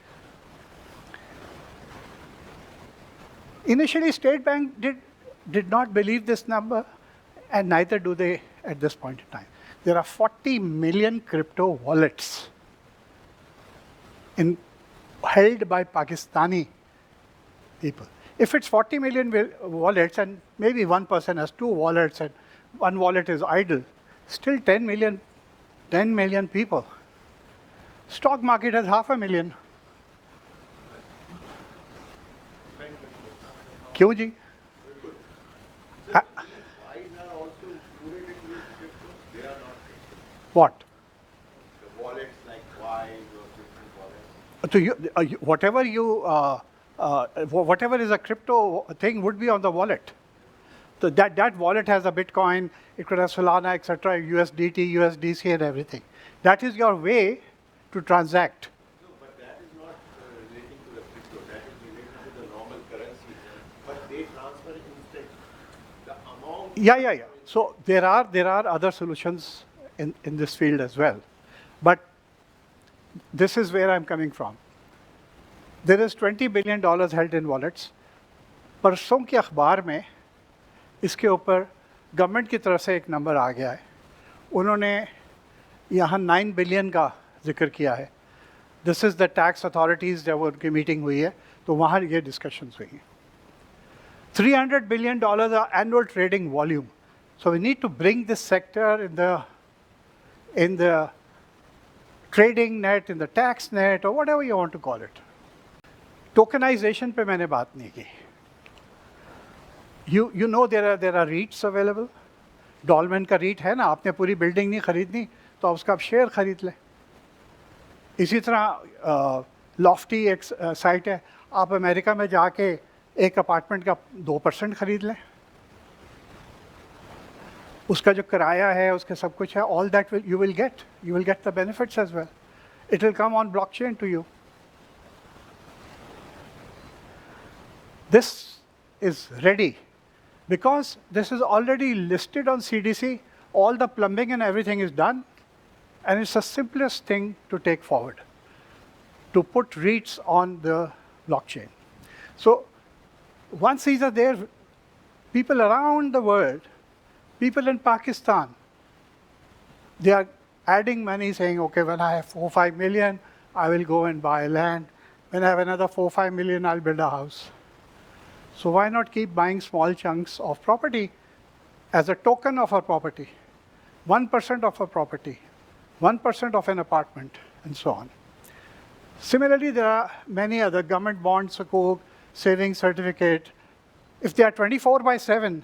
Initially, State Bank did not believe this number, and neither do they at this point in time. There are 40 million crypto wallets held by Pakistani people. If it's 40 million wallets and maybe one person has 2 wallets and one wallet is idle, still 10 million people. Stock market has 500,000. 𝐂𝐲𝐳? What? The wallets like Wise or different wallets. Whatever is a crypto thing would be on the wallet. So that wallet has a Bitcoin, it could have Solana, etc., USDT, USDC, and everything. That is your way to transact. No, but that is not relating to the Yeah. So there are other solutions in this field as well. But this is where I'm coming from. There is $20 billion held in wallets. परसों के अखबार में इसके ऊपर government की तरफ से एक नंबर आ गया है. उन्होंने यहाँ 9 बिलियन का जिक्र किया है. This is the tax authorities जब उनकी मीटिंग हुई है तो वहाँ ये डिस्कशंस हुई हैं. $300 billion are annual trading volume. So we need to bring this sector in the trading net, in the tax net, or whatever you want to call it. Tokenization पे मैंने बात नहीं की. You know there are REITs available. Dolmen का REIT है ना, आपने पूरी बिल्डिंग नहीं खरीदनी तो आप उसका शेयर खरीद लें. इसी तरह लॉफ्टी एक साइट है, आप अमेरिका में जाके एक अपार्टमेंट का 2% खरीद लें. उसका जो किराया है, उसके सब कुछ है, all that you will get the benefits as well. It will come on blockchain to you. This is ready because this is already listed on CDC. All the plumbing and everything is done, and it's the simplest thing to take forward, to put REITs on the blockchain. So once these are there, people around the world, people in Pakistan, they are adding money saying, okay, when I have 4-5 million, I will go and buy land. When I have another 4-5 million, I'll build a house. So why not keep buying small chunks of property as a token of our property? 1% of a property, 1% of an apartment, and so on. Similarly, there are many other government bonds, 𝐂𝐲, savings certificate. If they are 24/7,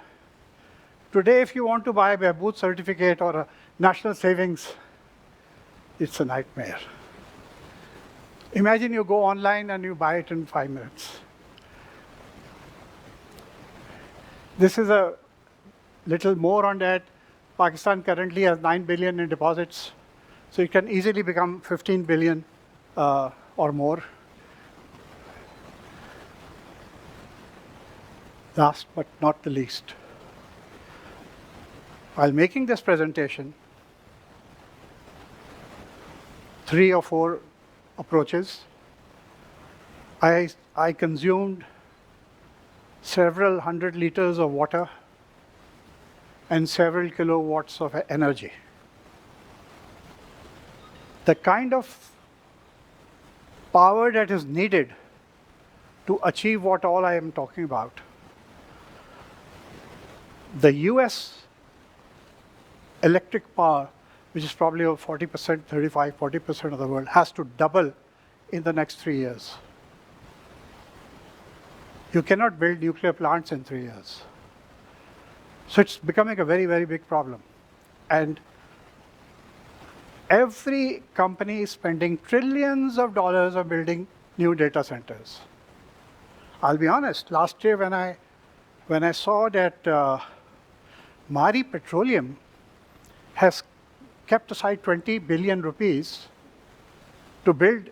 today if you want to buy a Behbood certificate or a national savings, it's a nightmare. Imagine you go online and you buy it in 5 minutes. This is a little more on that. Pakistan currently has 9 billion in deposits, so it can easily become 15 billion or more. Last but not the least, while making this presentation, 3 or 4 approaches, I consumed several 100 liters of water and several kilowatts of energy. The kind of power that is needed to achieve what all I am talking about, the US electric power, which is probably over 40%, 35-40% of the world, has to double in the next 3 years. You cannot build nuclear plants in 3 years. So it's becoming a very, very big problem. And every company is spending trillions of dollars on building new data centers. I'll be honest, last year when I saw that Maari Petroleum has kept aside 20 billion rupees to build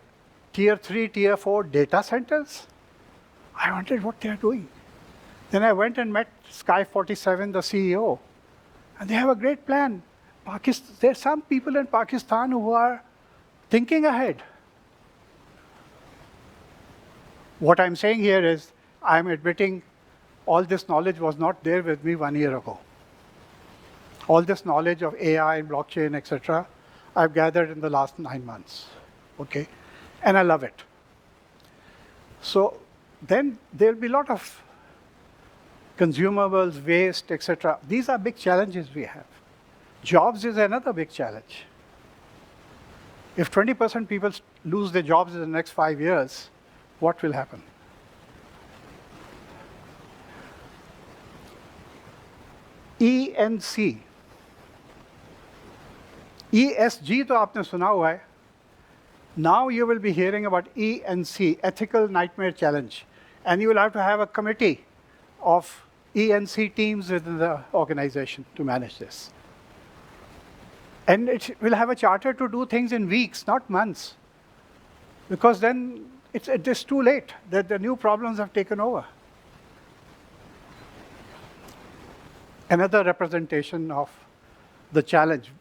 tier 3, tier 4 data centers, I wondered what they are doing. Then I went and met Sky47, the CEO, and they have a great plan. There are some people in Pakistan who are thinking ahead. What I'm saying here is, I'm admitting all this knowledge was not there with me 1 year ago. All this knowledge of AI and blockchain, etc., I've gathered in the last 9 months, okay? And I love it. So then there'll be a lot of consumables, waste, etc. These are big challenges we have. Jobs is another big challenge. If 20% people lose their jobs in the next 5 years, what will happen? ENC. ESG तो आपने सुना हुआ है. Now you will be hearing about ENC, Ethical Nightmare Challenge. And you will have to have a committee of ENC teams within the organization to manage this. And it will have a charter to do things in weeks, not months. Because then it is too late, that the new problems have taken over. another representation of the challenge.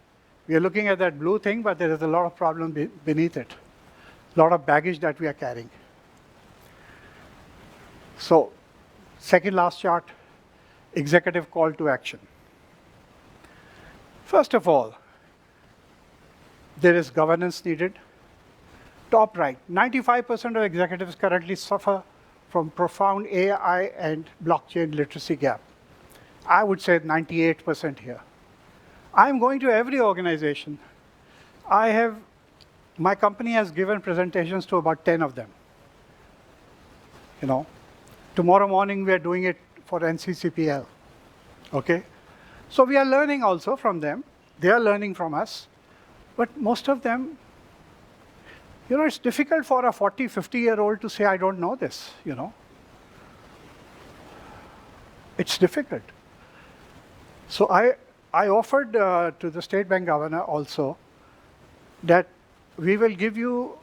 We are looking at that blue thing, but there is a lot of problem beneath it, a lot of baggage that we are carrying. So, second last chart, executive call to action. First of all, there is governance needed. Top right, 95% of executives currently suffer from profound AI and blockchain literacy gap. I would say 98% here. I'm going to every organization. My company has given presentations to about 10 of them. Tomorrow morning we are doing it for NCCPL, okay? So we are learning also from them. They are learning from us. But most of them, it's difficult for a 40, 50-year-old to say, I don't know this, It's difficult. So I offered to the State Bank Governor also that we will give you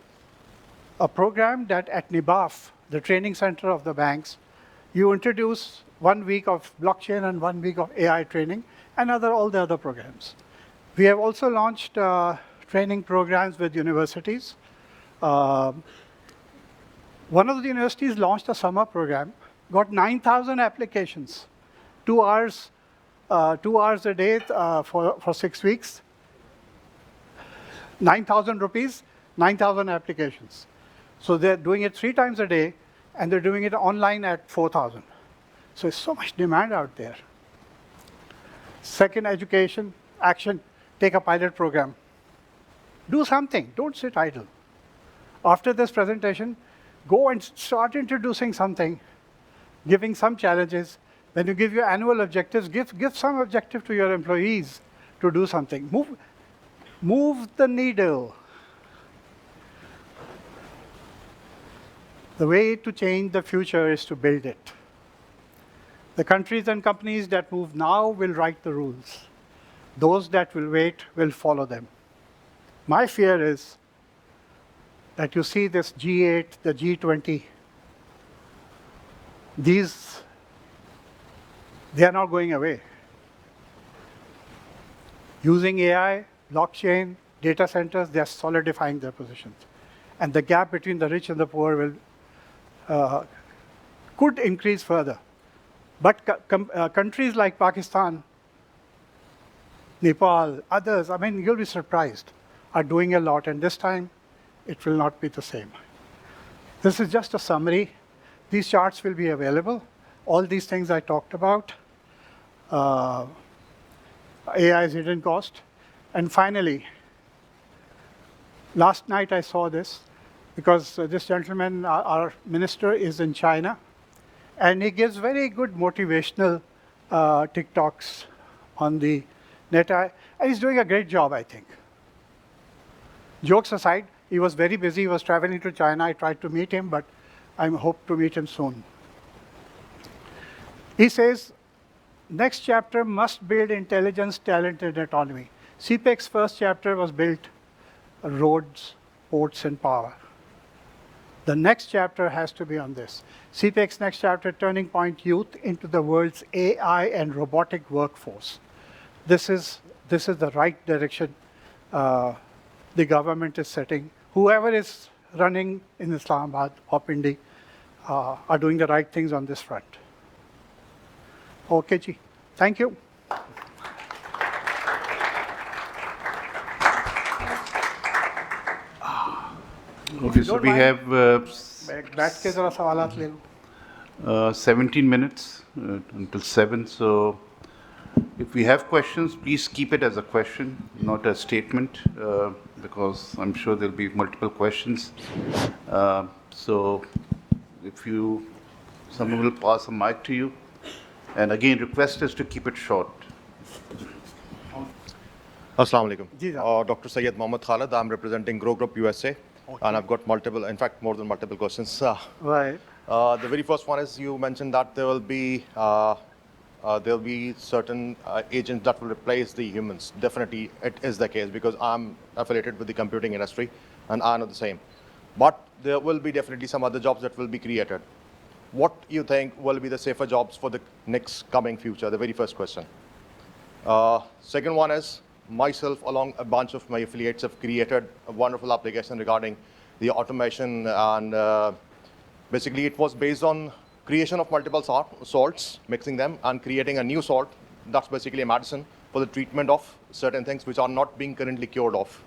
a program that at NIBAF, the training center of the banks, you introduce 1 week of blockchain and 1 week of AI training and all the other programs. We have also launched training programs with universities. One of the universities launched a summer program, got 9,000 applications, 2 hours a day for 6 weeks, 9,000 rupees, 9,000 applications. So they're doing it 3 times a day, and they're doing it online at 4,000. So there's so much demand out there. Second, education, action, take a pilot program. Do something, don't sit idle. After this presentation, go and start introducing something, giving some challenges. When you give your annual objectives, give some objective to your employees to do something. Move the needle. The way to change the future is to build it. The countries and companies that move now will write the rules. Those that will wait will follow them. My fear is that you see this G8, the G20, they are not going away. Using AI, blockchain, data centers, they are solidifying their positions. And the gap between the rich and the poor could increase further. But countries like Pakistan, Nepal, others, you'll be surprised, are doing a lot, and this time it will not be the same. This is just a summary. These charts will be available. All these things I talked about. AI's hidden cost. And finally, last night I saw this, because this gentleman, our minister, is in China, and he gives very good motivational TikToks on the net, and he's doing a great job, I think. Jokes aside, he was very busy. He was traveling to China. I tried to meet him, but I hope to meet him soon. He says, next chapter must build intelligence, talent, and autonomy. CPEC's first chapter was built roads, ports, and power. The next chapter has to be on this. CPEC's next chapter, Turning Point Youth into the world's AI and robotic workforce. This is the right direction the government is setting. Whoever is running in Islamabad or Pindi are doing the right things on this front. Okay, ji. Thank you. Okay, so we have 17 minutes until 7. So if we have questions, please keep it as a question, not a statement, because I'm sure there'll be multiple questions. So if someone will pass a mic to you. And again, request is to keep it short. Assalamu alaikum. Ji, Dr. Syed Mohammad Khalid, I'm representing Grow Group USA. Okay. And I've got multiple, in fact, more than multiple questions. Right. The very first one is, you mentioned that there will be certain agents that will replace the humans. Definitely, it is the case, because I'm affiliated with the computing industry, and I know the same. But there will be definitely some other jobs that will be created. What you think will be the safer jobs for the next coming future? The very first question. Second one is myself along a bunch of my affiliates have created a wonderful application regarding the automation, and basically it was based on creation of multiple salts, mixing them and creating a new salt. That's basically a medicine for the treatment of certain things which are not being currently cured of.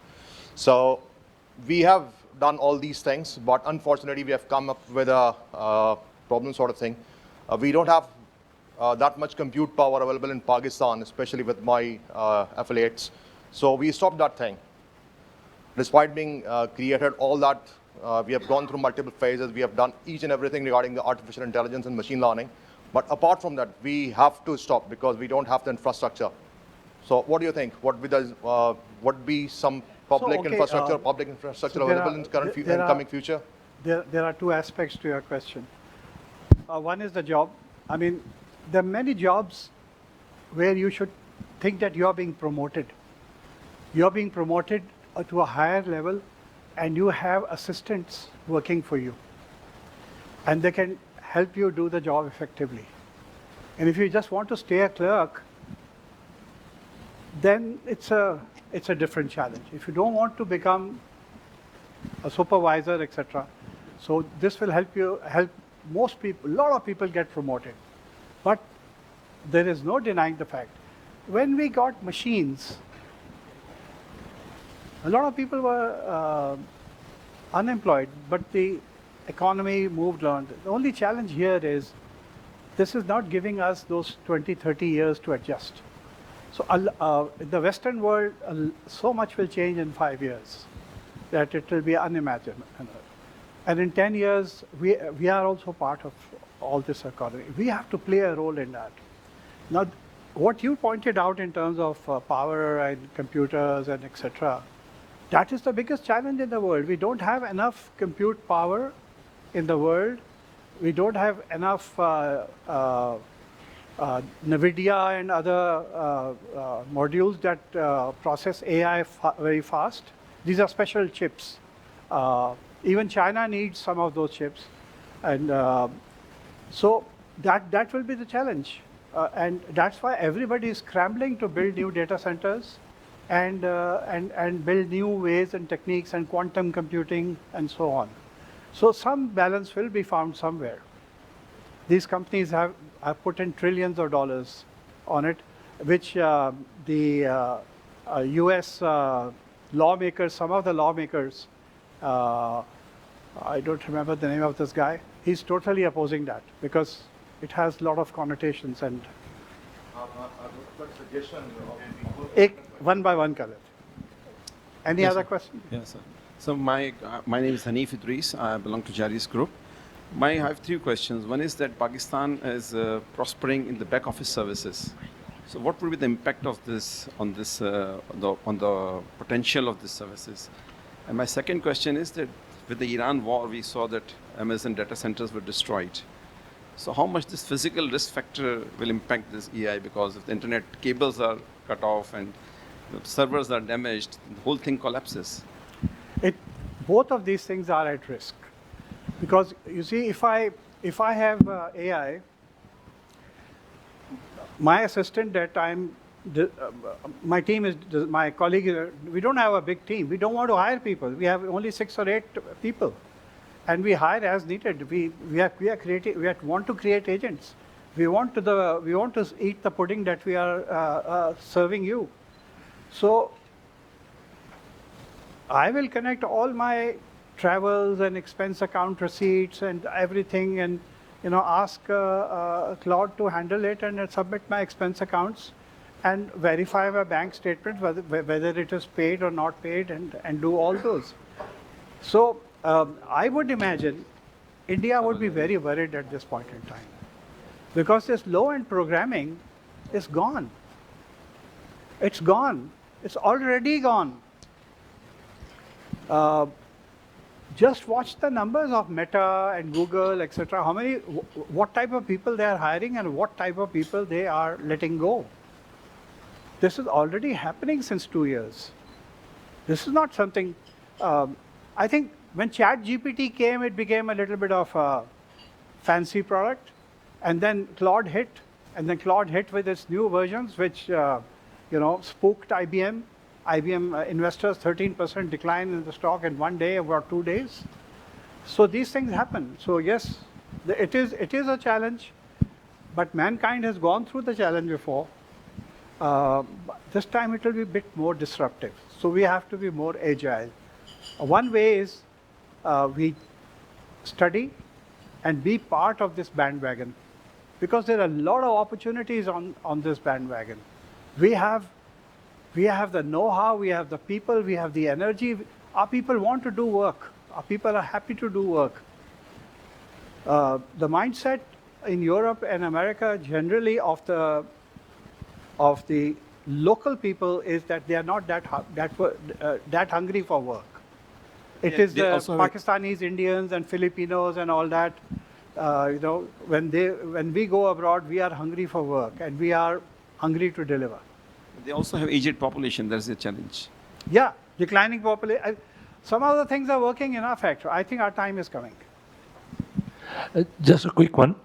So we have done all these things, but unfortunately we have come up with a problem sort of thing. We don't have that much compute power available in Pakistan, especially with my affiliates. So we stopped that thing. Despite being created all that, we have gone through multiple phases. We have done each and everything regarding the artificial intelligence and machine learning. But apart from that, we have to stop because we don't have the infrastructure. So what do you think? What be some public infrastructure available in current coming future? There are two aspects to your question. One is the job. I mean, there are many jobs where you should think that you are being promoted. You are being promoted to a higher level, and you have assistants working for you. And they can help you do the job effectively. And if you just want to stay a clerk, then it's a different challenge. If you don't want to become a supervisor, etc., so this will help most people, a lot of people get promoted. But there is no denying the fact. When we got machines, a lot of people were unemployed, but the economy moved on. The only challenge here is this is not giving us those 20, 30 years to adjust. So in the Western world, so much will change in 5 years that it will be unimaginable. And in 10 years, we are also part of all this economy. We have to play a role in that. Now, what you pointed out in terms of power and computers and etc., that is the biggest challenge in the world. We don't have enough compute power in the world. We don't have enough NVIDIA and other modules that process AI very fast. These are special chips. Even China needs some of those chips. And so that will be the challenge. And that's why everybody is scrambling to build new data centers and build new ways and techniques and quantum computing and so on. So some balance will be found somewhere. These companies have put in trillions of dollars on it, which the US lawmakers, some of the lawmakers, I don't remember the name of this guy, he's totally opposing that because it has a lot of connotations and one by one color. Any Yes, other sir. question? Yes, sir. So my name is Hanif Idris. I belong to Jari's group. I have 3 questions. One is that Pakistan is prospering in the back office services. So what will be the impact of this on the potential of these services? And my second question is that with the Iran war, we saw that Amazon data centers were destroyed. So how much this physical risk factor will impact this EI? Because if the internet cables are cut off and the servers are damaged, the whole thing collapses. Both of these things are at risk. Because you see, if I have AI, my assistant that my team is, my colleague, we don't have a big team. We don't want to hire people. We have only 6 or 8 people. And we hire as needed. We are creating, we want to create agents. We want to eat the pudding that we are serving you. So I will connect all my travels and expense account receipts and everything, and ask Claude to handle it and submit my expense accounts and verify my bank statements whether it is paid or not paid, and do all those. So I would imagine India would be very worried at this point in time because this low-end programming is gone. It's gone. It's already gone. Just watch the numbers of Meta and Google, etc. What type of people they are hiring and what type of people they are letting go. This is already happening since 2 years. This is not something, I think when ChatGPT came, it became a little bit of a fancy product. And then Claude hit with its new versions, which spooked IBM. IBM investors, 13% decline in the stock in one day, about 2 days. So these things happen. So yes, it is a challenge, but mankind has gone through the challenge before. This time it will be a bit more disruptive. So we have to be more agile. One way is we study and be part of this bandwagon, because there are a lot of opportunities on this bandwagon. We have the know-how, we have the people, we have the energy. Our people want to do work. Our people are happy to do work. The mindset in Europe and America generally of the local people is that they are not that hungry for work. It is the Pakistanis, Indians, and Filipinos and all that. When we go abroad, we are hungry for work and we are hungry to deliver. They also have aged population. That's a challenge. Yeah, declining population. Some other things are working in our factor. I think our time is coming. Just a quick one.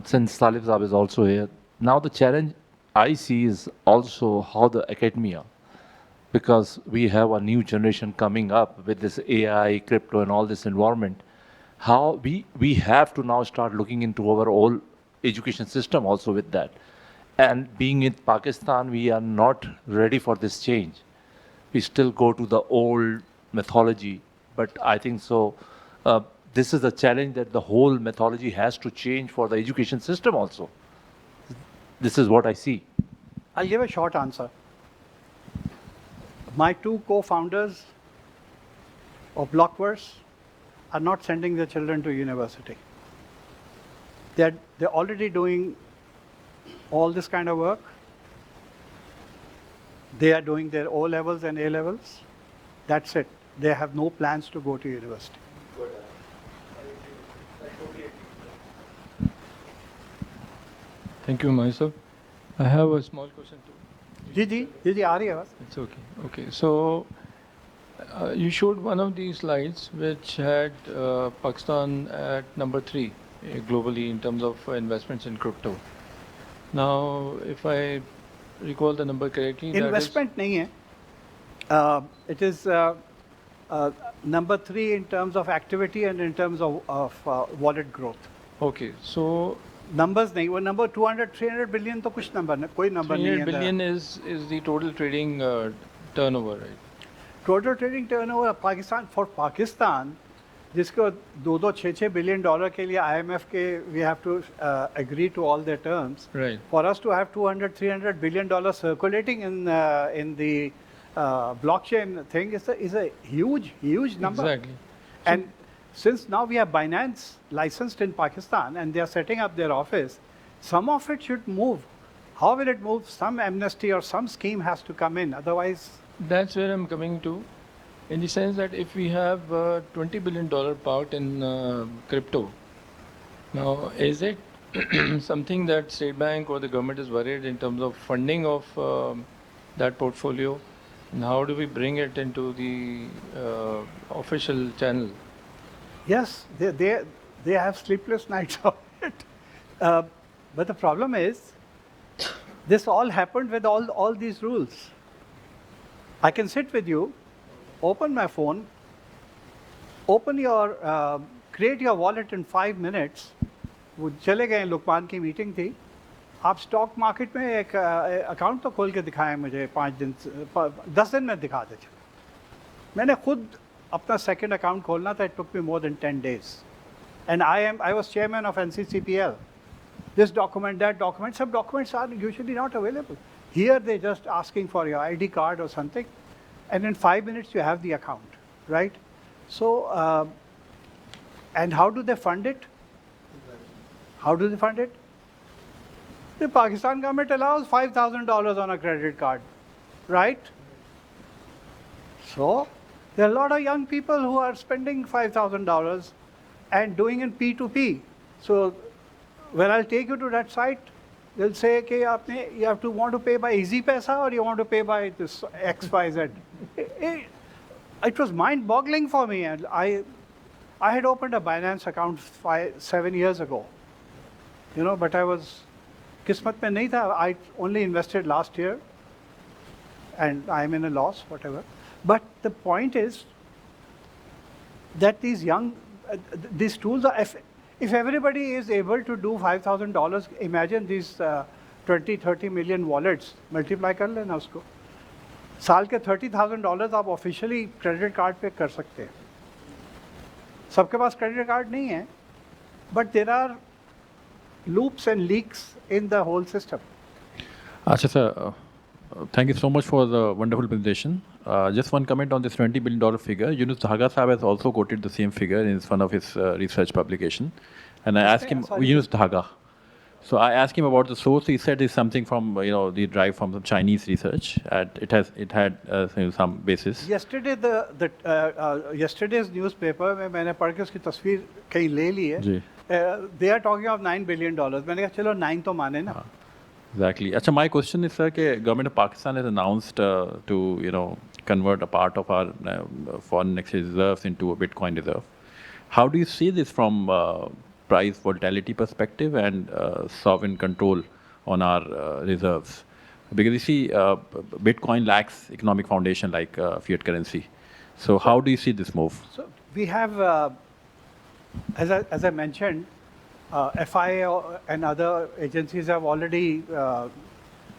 Since Salif Saab is also here, now the challenge I see is also how the academia, because we have a new generation coming up with this AI, crypto, and all this environment, how we have to now start looking into our whole education system also with that. And being in Pakistan, we are not ready for this change. We still go to the old mythology, but I think so. This is a challenge that the whole mythology has to change for the education system also. This is what I see. I'll give a short answer. My two co-founders of Blockverse are not sending their children to university. They're already doing all this kind of work. They are doing their O levels and A levels. That's it. They have no plans to go to university. Thank you, myself. I have a small question too. Ji, aa rahi hai awaaz. It's okay. Okay, so you showed one of these slides which had Pakistan at number 3 globally in terms of investments in crypto. Now, if I recall the number correctly, Investment nahi hai. It is number 3 in terms of activity and in terms of wallet growth. Okay, so numbers nahi, wo number 200, 300 billion to kuch number nahi, koi number nahi hai. 300 billion is the total trading turnover, right? Total trading turnover for Pakistan, जिसको 2-6 billion dollar के लिए IMF के we have to agree to all their terms. Right. For us to have 200-300 billion dollars circulating in the blockchain thing is a huge number. Exactly. And since now we have Binance licensed in Pakistan and they are setting up their office, some of it should move. How will it move? Some amnesty or some scheme has to come in. Otherwise, that's where I'm coming to, in the sense that if we have $20 billion parked in crypto, now is it something that State Bank or the government is worried in terms of funding of that portfolio? And how do we bring it into the official channel? yes, they have sleepless nights of it. But the problem is, this all happened with all these rules. I can sit with you, open my phone, create your wallet in 5 minutes. वो चले गए लुकमान की meeting थी. आप stock market में एक account तो खोल के दिखाएं मुझे 10 दिन में दिखा दे. मैंने खुद अपना सेकंड अकाउंट खोलना था. It took me more than 10 days. And I was chairman of NCCPL. This document, that document, some documents are usually not available. Here they're just asking for your ID card or something, and in 5 minutes you have the account, right? So, and how do they fund it? How do they fund it? The Pakistan government allows $5,000 on a credit card, right? So, there are a lot of young people who are spending $5,000 and doing in P2P. So, when I'll take you to that site, they'll say, okay, you have to want to pay by Easy Paisa or you want to pay by this XYZ. It was mind-boggling for me, and I had opened a Binance account 7 years ago, but I was किस्मत में नहीं था. I only invested last year and I am in a loss, whatever. But the point is that these these tools are, if everybody is able to do $5,000, imagine these 20-30 million wallets, multiply कर लेना उसको. साल के $30,000 आप officially credit card पे कर सकते हैं. सबके पास क्रेडिट कार्ड नहीं है, but there are loops and leaks in the whole system. Asha sir, thank you so much for the wonderful presentation. Just one comment on this $20 billion figure. Yunus Dhaga Sahab has also quoted the same figure in one of his research publication. And I asked him, Yunus Dhaga. So I asked him about the source. He said it's something from, the drive from some Chinese research. It had some basis. Yesterday yesterday's newspaper में मैंने पढ़ के उसकी तस्वीर कहीं ले ली है. They are talking of $9 billion. मैंने कहा चलो 9 तो माने ना. Exactly. Achha, my question is, sir, that government of Pakistan has announced to convert a part of our foreign exchange reserves into a Bitcoin reserve. How do you see this from price volatility perspective and sovereign control on our reserves? Because you see, Bitcoin lacks economic foundation like fiat currency. So how do you see this move? So we have, as I mentioned, FIA and other agencies have already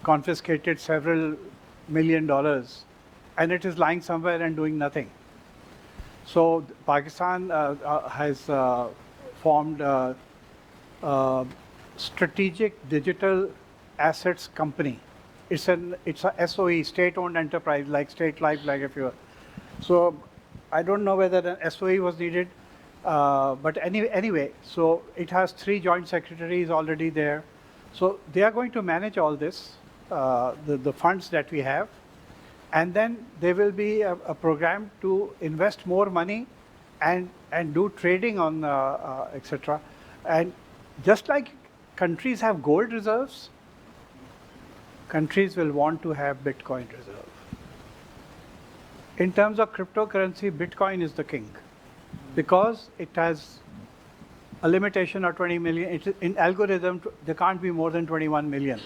confiscated several $1 million, and it is lying somewhere and doing nothing. So Pakistan has formed a strategic digital assets company. It's a SOE, state-owned enterprise, like State Life, like if you. So I don't know whether an SOE was needed. But anyway, so it has 3 joint secretaries already there. So they are going to manage all this, the funds that we have. And then there will be a program to invest more money and do trading on, etc. And just like countries have gold reserves, countries will want to have Bitcoin reserve. In terms of cryptocurrency, Bitcoin is the king, because it has a limitation of 20 million. In algorithm, there can't be more than 21 million.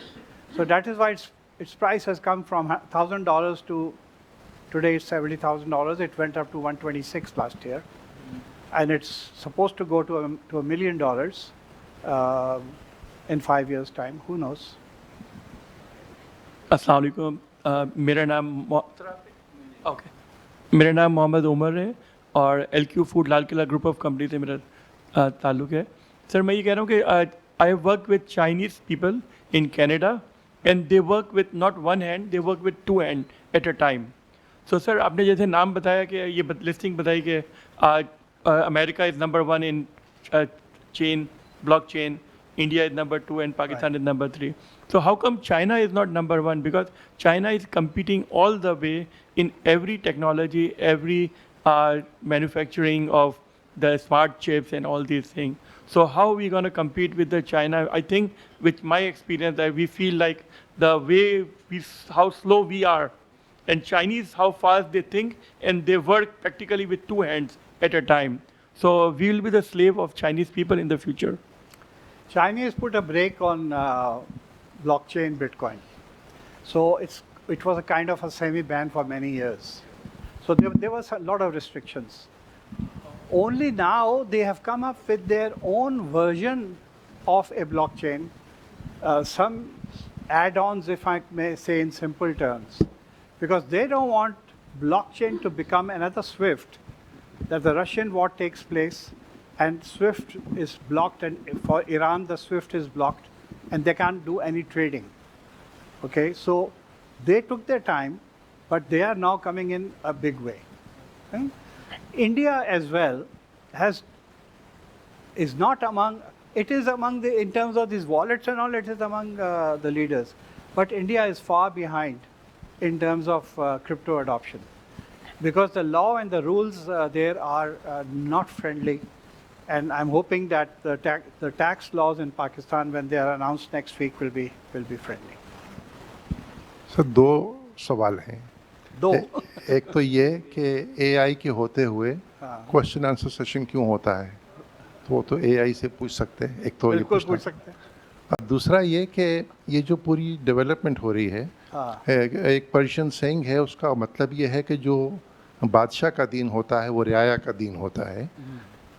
So that is why its price has come from $1,000 to today it's $70,000. It went up to 126 last year, and it's supposed to go to $1 million in 5 years' time. Who knows? अस्सलाम वालेकुम. मेरा नाम मोहम्मद उमर है और LQ food Lal Qila group of company से मेरा ताल्लुक़ है. सर मैं ये कह रहा हूँ कि I work with Chinese people in Canada and they work with not one hand, they work with 2 hand at a time. So sir आपने जैसे नाम बताया कि ये लिस्टिंग बताई कि America is number 1 in chain block chain, India is number 2 and Pakistan is number 3. So how come China is not number 1? Because China is competing all the way in every technology, every manufacturing of the smart chips and all these things. So how are we going to compete with the China? I think with my experience that we feel like the way how slow we are, and Chinese how fast they think, and they work practically with 2 hands at a time. So we will be the slave of Chinese people in the future. Chinese put a brake on blockchain Bitcoin. So it was a kind of a semi-ban for many years. So there was a lot of restrictions. Only now they have come up with their own version of a blockchain, some add-ons, if I may say in simple terms, because they don't want blockchain to become another SWIFT, that the Russian war takes place and SWIFT is blocked, and for Iran the SWIFT is blocked and they can't do any trading. Okay, so they took their time, but they are now coming in a big way. Okay? India as well is not among, it is among the, in terms of these wallets and all, it is among the leaders. But India is far behind in terms of crypto adoption, because the law and the rules there are not friendly. And I'm hoping that the tax laws in Pakistan, when they are announced next week, will be friendly. Sir 2 सवाल हैं. 2 एक तो ये कि AI के होते हुए question answer session क्यों होता है, तो वो तो AI से पूछ सकते हैं. एक तो बिल्कुल पूछ सकते हैं. दूसरा ये कि ये जो पूरी डेवलपमेंट हो रही है, एक पर्शियन सेइंग है, उसका मतलब ये है कि जो बादशाह का दीन होता है वो रियाया का दीन होता है।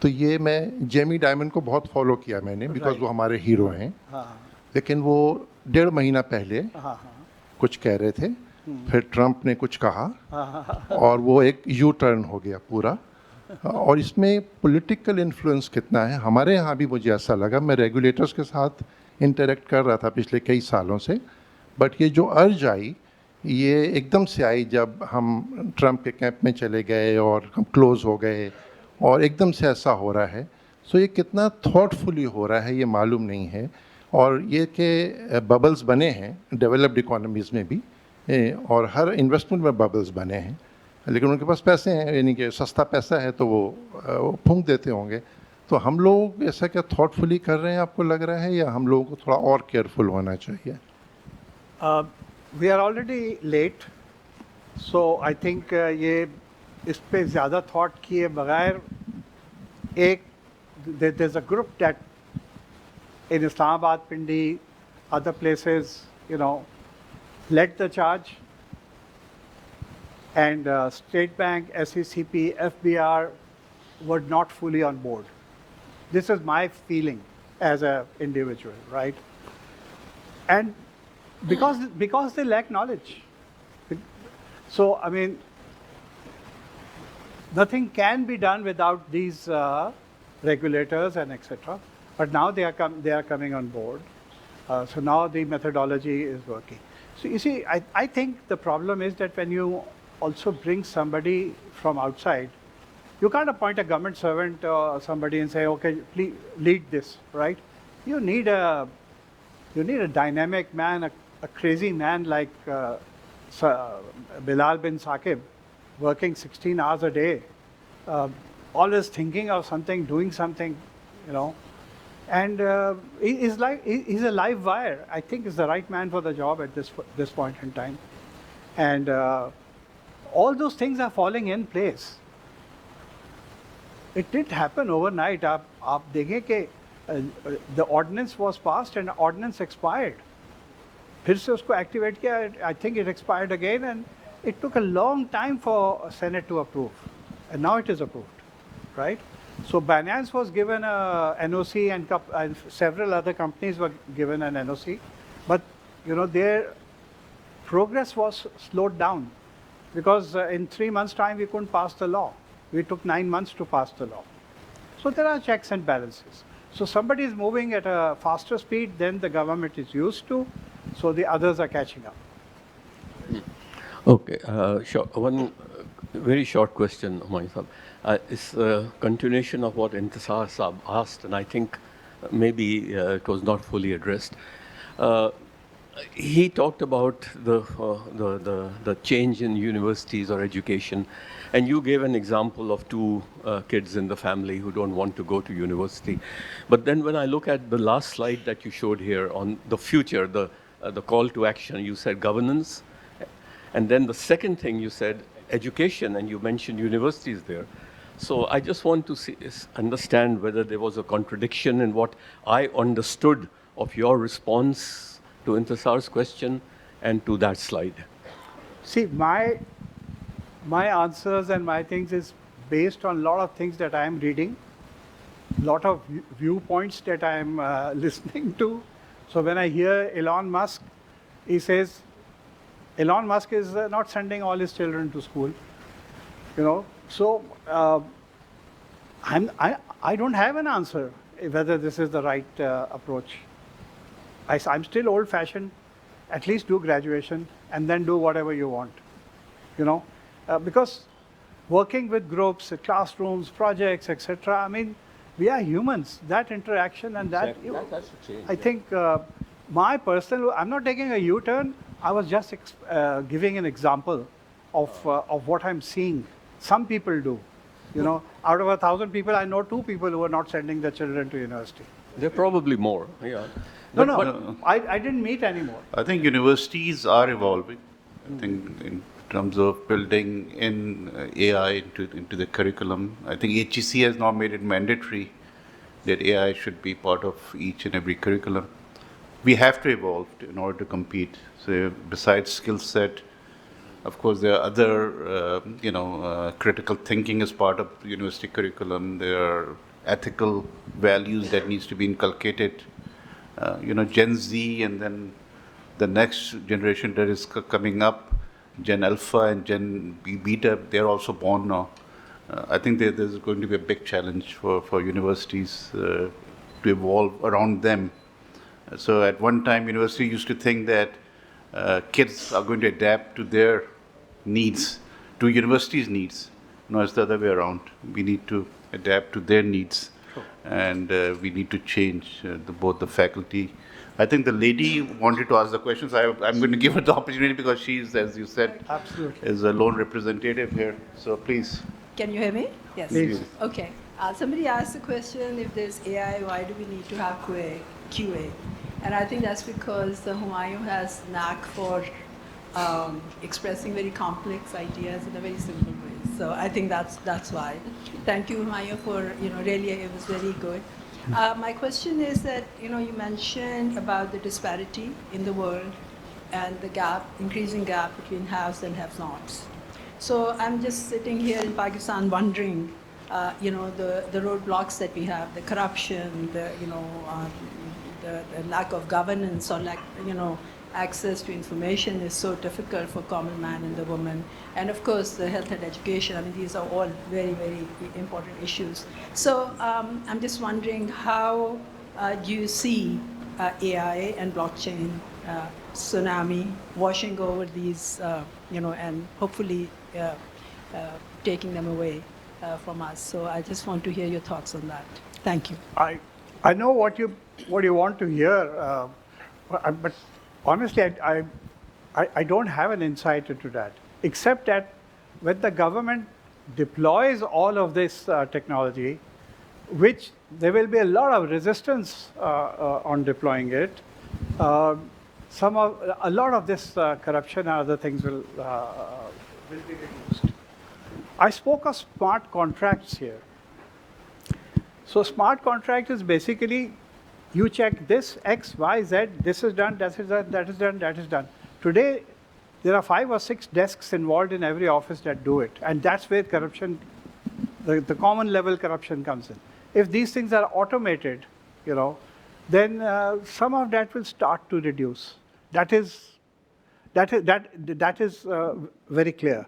तो ये मैं जेमी डायमंड को बहुत फॉलो किया मैंने, बिकॉज वो हमारे हीरो हैं। लेकिन वो 1.5 महीना पहले कुछ कह रहे थे, फिर ट्रंप ने कुछ कहा और वो एक यू टर्न हो गया पूरा। और इसमें पॉलिटिकल इन्फ्लुएंस कितना है हमारे यहाँ भी, मुझे ऐसा लगा। मैं रेगुलेटर्स के साथ इंटरेक्ट कर रहा था पिछले कई सालों से, बट ये जो अर्ज आई ये एकदम से आई जब हम ट्रंप के कैंप में चले गए और हम क्लोज हो गए, और एकदम से ऐसा हो रहा है। सो ये कितना थॉटफुली हो रहा है ये मालूम नहीं है। और ये कि बबल्स बने हैं डेवलप्ड इकोनॉमीज़ में भी, और हर इन्वेस्टमेंट में बबल्स बने हैं, लेकिन उनके पास पैसे हैं, यानी कि सस्ता पैसा है तो वो फूंक देते होंगे। तो हम लोग ऐसा क्या थॉटफुली कर रहे हैं आपको लग रहा है, या हम लोगों को थोड़ा और केयरफुल होना चाहिए? We are already late, so I think ये इस पे ज़्यादा थॉट किए बगैर एक there is a group that in Islamabad, Pindi, other places, led the charge, and State Bank, SECP, FBR were not fully on board. This is my feeling as an individual, right? And because they lack knowledge. So, I mean, nothing can be done without these regulators and etc. But now they are coming on board. So now the methodology is working. So you see, I think the problem is that when you also bring somebody from outside, you can't appoint a government servant or somebody and say, okay, please lead this, right? You need a dynamic man, a crazy man like Bilal bin Saqib, working 16 hours a day, always thinking of something, doing something, And he's a live wire. I think he's the right man for the job at this point in time. And all those things are falling in place. It didn't happen overnight. आप देखें कि the ordinance was passed and the ordinance expired. फिर से उसको activate किया. I think it expired again, and it took a long time for Senate to approve. And now it is approved, right? So Binance was given a NOC, and several other companies were given an NOC, but their progress was slowed down because in 3 months' time we couldn't pass the law. We took 9 months to pass the law. So there are checks and balances. So somebody is moving at a faster speed than the government is used to, so the others are catching up. Okay, sure. One very short question, Humayun Sahab. It's a continuation of what Intisar Sahab asked, and I think maybe it was not fully addressed. He talked about the change in universities or education, and you gave an example of 2 kids in the family who don't want to go to university. But then when I look at the last slide that you showed here on the future, the call to action, you said governance, and then the second thing you said education, and you mentioned universities there. So I just want to understand whether there was a contradiction in what I understood of your response to Intisar's question and to that slide. See, my answers and my things is based on a lot of things that I am reading, lot of viewpoints that I am listening to. So when I hear Elon Musk, he says, Elon Musk is not sending all his children to school, So I don't have an answer whether this is the right approach. I'm still old-fashioned. At least do graduation and then do whatever you want, because working with groups, classrooms, projects, etc. I mean, we are humans. That interaction and exactly. That has to change. I think my personal. I'm not taking a U-turn. I was just giving an example of what I'm seeing. Some people do. Out of 1,000 people, I know 2 people who are not sending their children to university. There are probably more, yeah. No. I didn't meet any more. I think universities are evolving. I think in terms of building in AI into the curriculum. I think HEC has now made it mandatory that AI should be part of each and every curriculum. we have to evolve in order to compete. So besides skill set, of course, there are other, critical thinking as part of the university curriculum. There are ethical values that needs to be inculcated. Gen Z and then the next generation that is coming up, Gen Alpha and Gen Beta, they're also born now. I think there's going to be a big challenge for universities to evolve around them. So at one time, university used to think that kids are going to adapt to their needs, to university's needs. No, it's the other way around. We need to adapt to their needs, and we need to change both the faculty. I think the lady wanted to ask the questions. I'm going to give her the opportunity because she's, as you said, Absolutely. is a lone representative here. So please. Can you hear me? Yes. Please. Okay. Somebody asked the question, if there's AI, why do we need to have QA? And I think that's because the Humayun has knack for expressing very complex ideas in a very simple way. So I think that's why. Thank you, Humayun, for, really it was very good. My question is that, you mentioned about the disparity in the world and the increasing gap between haves and have-nots. So I'm just sitting here in Pakistan wondering, the roadblocks that we have, the corruption, the lack of governance or access to information is so difficult for common man and the woman. And of course, the health and education, I mean, these are all very, very important issues. So I'm just wondering, how do you see AI and blockchain tsunami washing over these, and hopefully taking them away from us? So I just want to hear your thoughts on that. Thank you. I know what you want to hear, but honestly, I don't have an insight into that, except that when the government deploys all of this technology, which there will be a lot of resistance on deploying it, a lot of this corruption and other things will be reduced. I spoke of smart contracts here. So smart contract is basically, you check this, X, Y, Z, this is done, that is done, that is done, that is done. Today, there are 5 or 6 desks involved in every office that do it. And that's where corruption, the common level corruption comes in. If these things are automated, then some of that will start to reduce. That is very clear.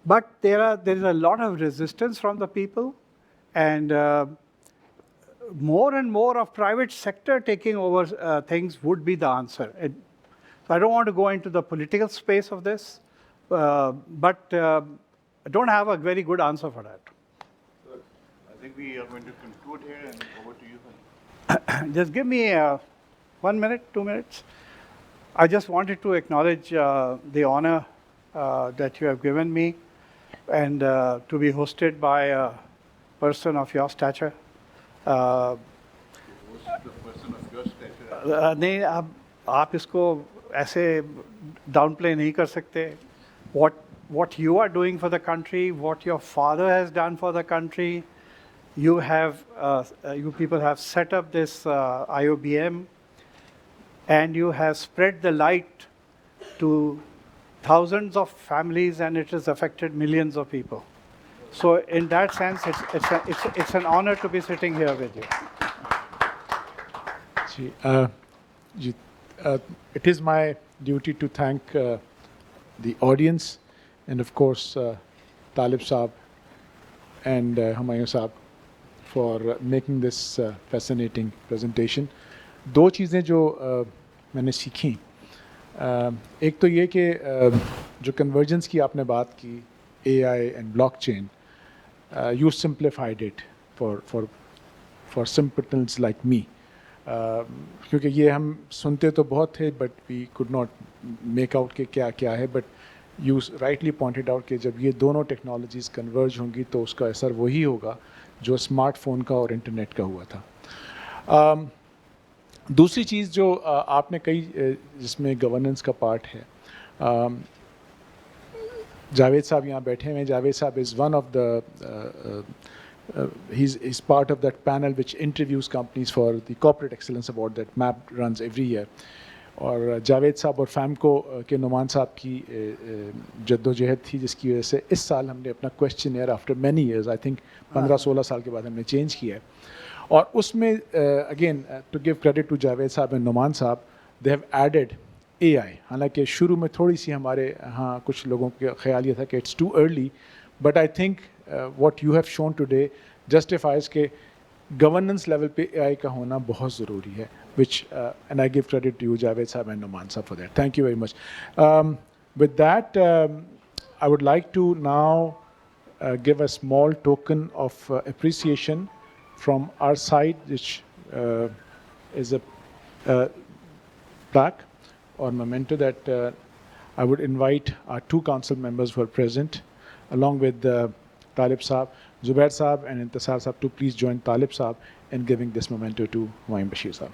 But there is a lot of resistance from the people, and more and more of private sector taking over things would be the answer. So I don't want to go into the political space of this, but I don't have a very good answer for that. I think we are going to conclude here and over to you. Just give me 1 minute, 2 minutes. I just wanted to acknowledge the honor that you have given me, and to be hosted by a person of your stature. नहीं, आप इसको ऐसे downplay नहीं कर सकते. What you are doing for the country, what your father has done for the country, you people have set up this IOBM, and you have spread the light to thousands of families, and it has affected millions of people. So in that sense, it's an honor to be sitting here with you. It is my duty to thank the audience and of course Talib Saab and Humayun Saab for making this fascinating presentation. 2 चीज़ें जो मैंने सीखी, एक तो ये कि जो convergence की आपने बात की, AI and blockchain, you simplified it for simpletons like me. क्योंकि ये हम सुनते तो बहुत थे, but we could not make out कि क्या क्या है, but you rightly pointed out कि जब ये दोनों technologies converge होंगी तो उसका असर वही होगा जो स्मार्टफोन का और इंटरनेट का हुआ था. दूसरी चीज़ जो आपने कही जिसमें गवर्नेंस का पार्ट है, जावेद साहब यहाँ बैठे हैं. जावेद साहब is one of the he's part of that panel which interviews companies for the Corporate Excellence Award that MAP runs every year. और जावेद साहब और फैमको के नुमान साहब की जद्दोजहद थी जिसकी वजह से इस साल हमने अपना question after many years, I think 15-16 साल के बाद हमने चेंज किया है. और उसमें again to give credit to Javed साहब एंड नुमान साहब, दे हैव एडेड AI. हालांकि शुरू में थोड़ी सी हमारे यहाँ कुछ लोगों का ख्याल ये था कि it's too early, but I think what you have shown today justifies के गवर्नेंस लेवल पे AI का होना बहुत ज़रूरी है, which and I give credit to you, Javed Saab and Numan Saab, for that. Thank you very much. With that, I would like to now give a small token of appreciation from our side, which is a plaque or memento that I would invite our two council members who are present, along with Talib Saab, Zubair Saab and Intisar Saab, to please join Talib Saab in giving this memento to Humayun Bashir Saab.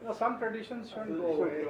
No, some traditions shouldn't go away.